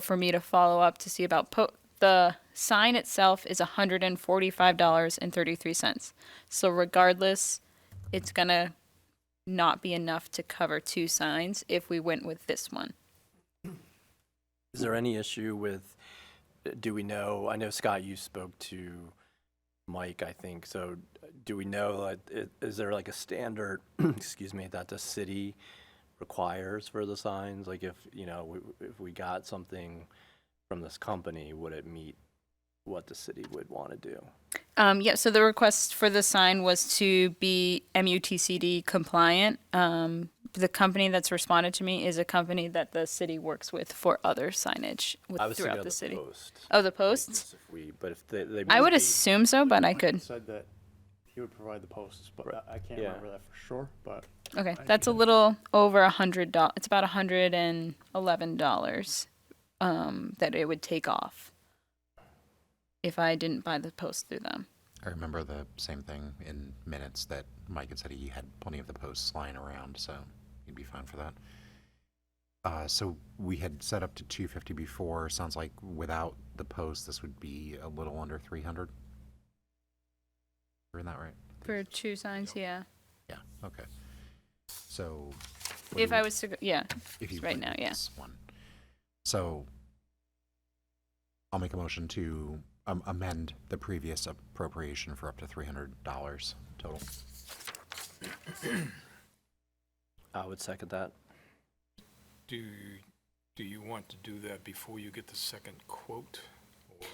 for me to follow up to see about the sign itself is $145.33. So regardless, it's gonna not be enough to cover two signs if we went with this one. Is there any issue with, do we know, I know Scott, you spoke to Mike, I think, so do we know, is there like a standard, excuse me, that the city requires for the signs? Like if we got something from this company, would it meet what the city would want to do? Yeah, so the request for the sign was to be MUTCD compliant. The company that's responded to me is a company that the city works with for other signage I was thinking throughout of the city. posts. Oh, the posts? But if they I would be- assume so, but I could. Said that he would provide the posts, but I can't Yeah. remember that for sure, but. Okay, I that's a can- little over $100. It's about $111 that it would take off if I didn't buy the post through them. I remember the same thing in minutes that Mike had said he had plenty of the posts lying around, so he'd be fine for that. So we had set up to 250 before. Sounds like without the post, this would be a little under 300. Isn't that right? For 2 signs, yeah. Yeah, okay. So. what If do I we- was to go, yeah. if you right went now, with yeah. this one. So I'll make a motion to amend the previous appropriation for up to $300 total. I would second that. Do you want to do that before you get the second quote? Or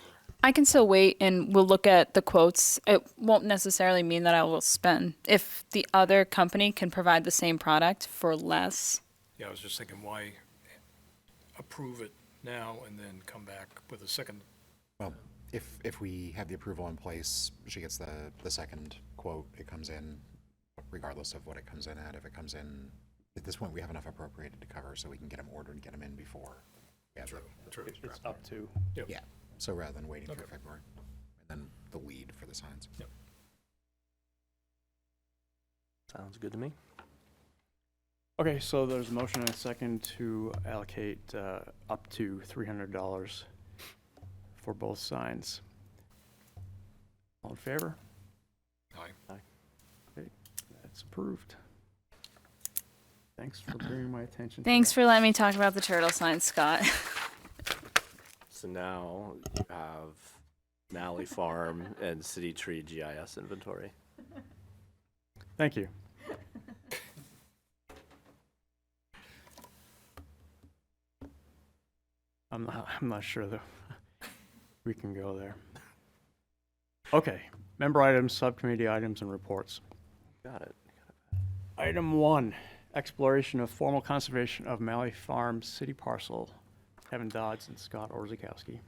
I can still wait and we'll look at the quotes. It won't necessarily mean that I will spend. If the other company can provide the same product for less, yeah, I was just thinking, why approve it now and then come back with a second? Well, if we have the approval in place, she gets the second quote, it comes in regardless of what it comes in at. If it comes in, at this point, we have enough appropriated to cover so we can get them ordered and get them in before. we have the- True. It's up to. Yeah, so rather than waiting Okay. through February, and then the lead for the signs. Sounds good to me. Okay, so there's a motion and a second to allocate up to $300 for both signs. All in favor? Aye. That's approved. Thanks for bringing my attention. to thanks that. for letting me talk about the turtle sign, Scott. So now you have Malley Farm and City Tree GIS inventory. Thank you. I'm not sure that we can go there. Okay, member items, subcommittee items, and reports. Got it. Item 1, exploration of formal conservation of Malley Farm city parcel. Kevin Dodds and Scott Orzakowski.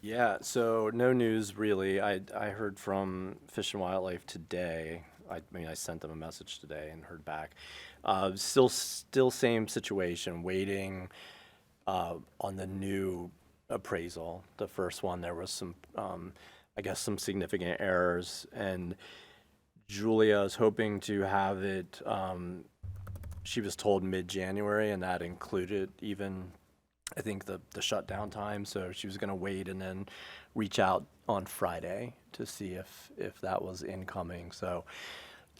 Yeah, so no news really. I heard from Fish and Wildlife today. I mean, I sent them a message today and heard back. Still same situation, waiting on the new appraisal. The first one, there was some, I guess, some significant errors, and Julia is hoping to have it, she was told mid-January, and that included even, I think, the shutdown time. So she was going to wait and then reach out on Friday to see if that was incoming. So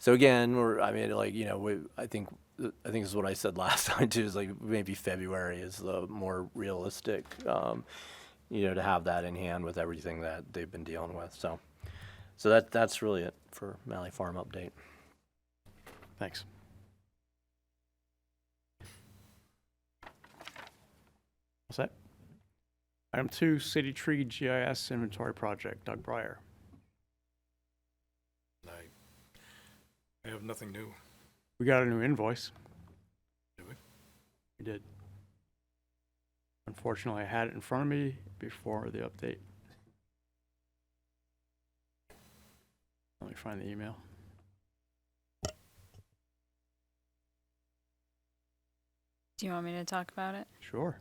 again, I think this is what I said last time too, is like maybe February is the more realistic, to have that in hand with everything that they've been dealing with. So that's really it for Malley Farm update. Thanks. What's that? Item 2, City Tree GIS inventory project. Doug Breyer. I have nothing new. We got a new invoice. Do we? We did. Unfortunately, I had it in front of me before the update. Let me find the email. Do you want me to talk about it? Sure.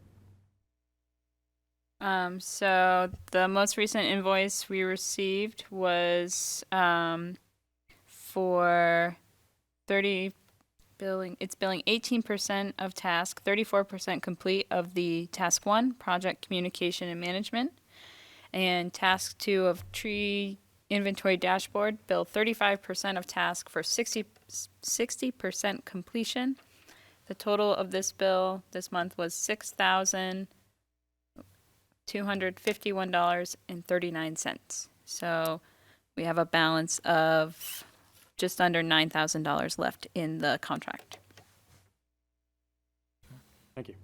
So the most recent invoice we received was for 30 billing. It's billing 18% of task, 34% complete of the task 1, project communication and management, and task 2 of tree inventory dashboard bill 35% of task for 60% completion. The total of this bill this month was $6,251.39. So we have a balance of just under $9,000 left in the contract. Thank you.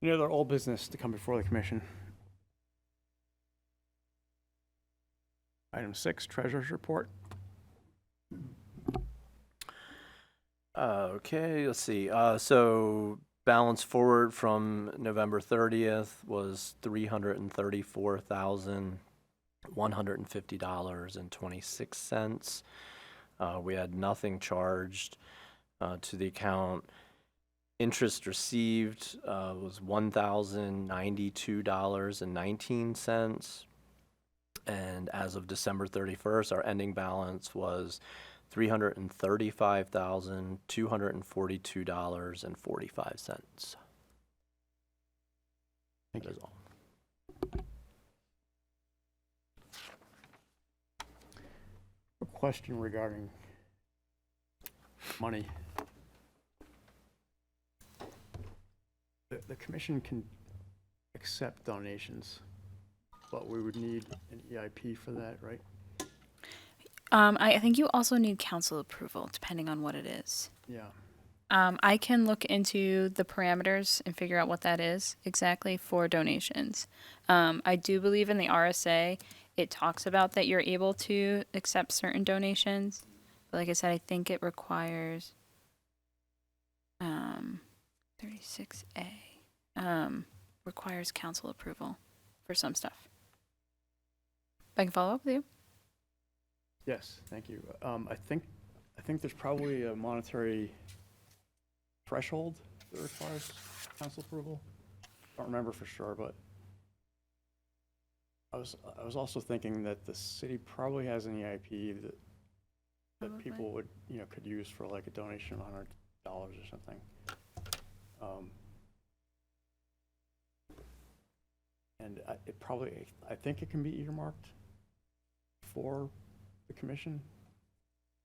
Any other old business to come before the commission? Item 6, treasurer's report. Okay, let's see. So balance forward from November 30th was $334,150.26. We had nothing charged to the account. Interest received was $1,092.19. And as of December 31st, our ending balance was $335,242.45. Thank That you. is all. A question regarding money. The commission can accept donations, but we would need an EIP for that, right? I think you also need council approval, depending on what it is. Yeah. I can look into the parameters and figure out what that is exactly for donations. I do believe in the RSA, it talks about that you're able to accept certain donations. But like I said, I think it requires 36A requires council approval for some stuff. I can follow up with you. Yes, thank you. I think there's probably a monetary threshold that requires council approval. Don't remember for sure, but I was also thinking that the city probably has an EIP that Probably. people would, could use for like a donation of $100 or something. And I think it can be earmarked for the commission.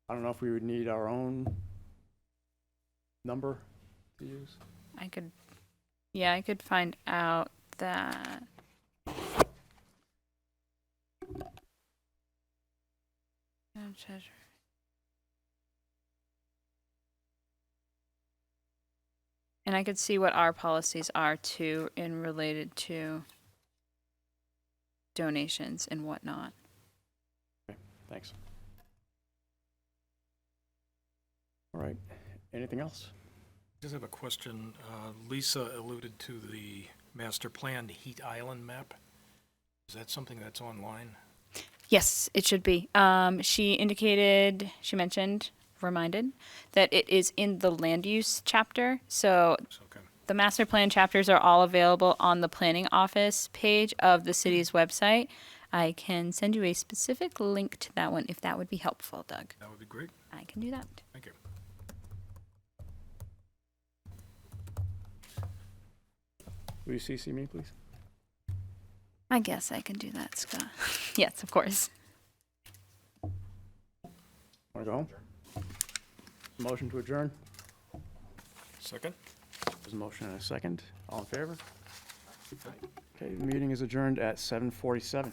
I don't know if we would need our own number to use. I could find out that. Treasure. And I could see what our policies are too in related to donations and whatnot. Okay, thanks. All right, anything else? Just have a question. Lisa alluded to the master plan heat island map. Is that something that's online? Yes, it should be. She reminded that it is in the land use chapter. So Okay. the master plan chapters are all available on the planning office page of the city's website. I can send you a specific link to that one if that would be helpful, Doug. That would be great. I can do that. Thank you. Will you CC me, please? I guess I can do that, Scott. Yes, of course. Want to go home? Motion to adjourn? Second? There's a motion and a second. All in favor? Okay, the meeting is adjourned at 7:47.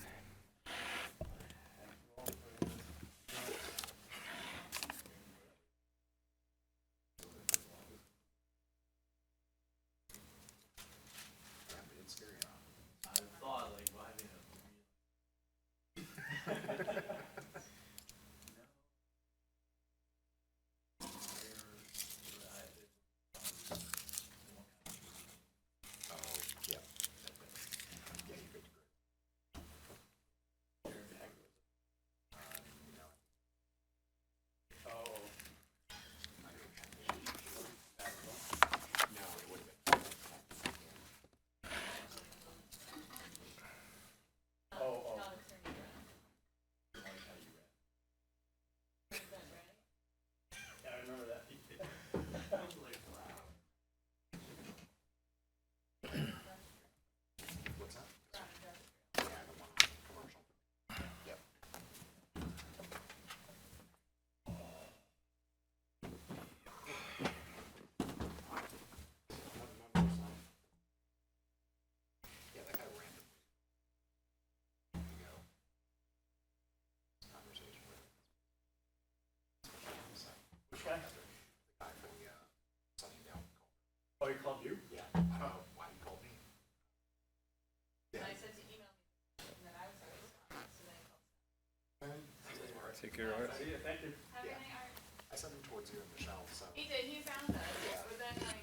Oh, he called you? Yeah. I don't know why he called me. I said to email me that I was already so then he called. Take care, Art. See you, thank you. Have a good night, Art. I sent him towards you and Michelle, so. He did, he found us, but then like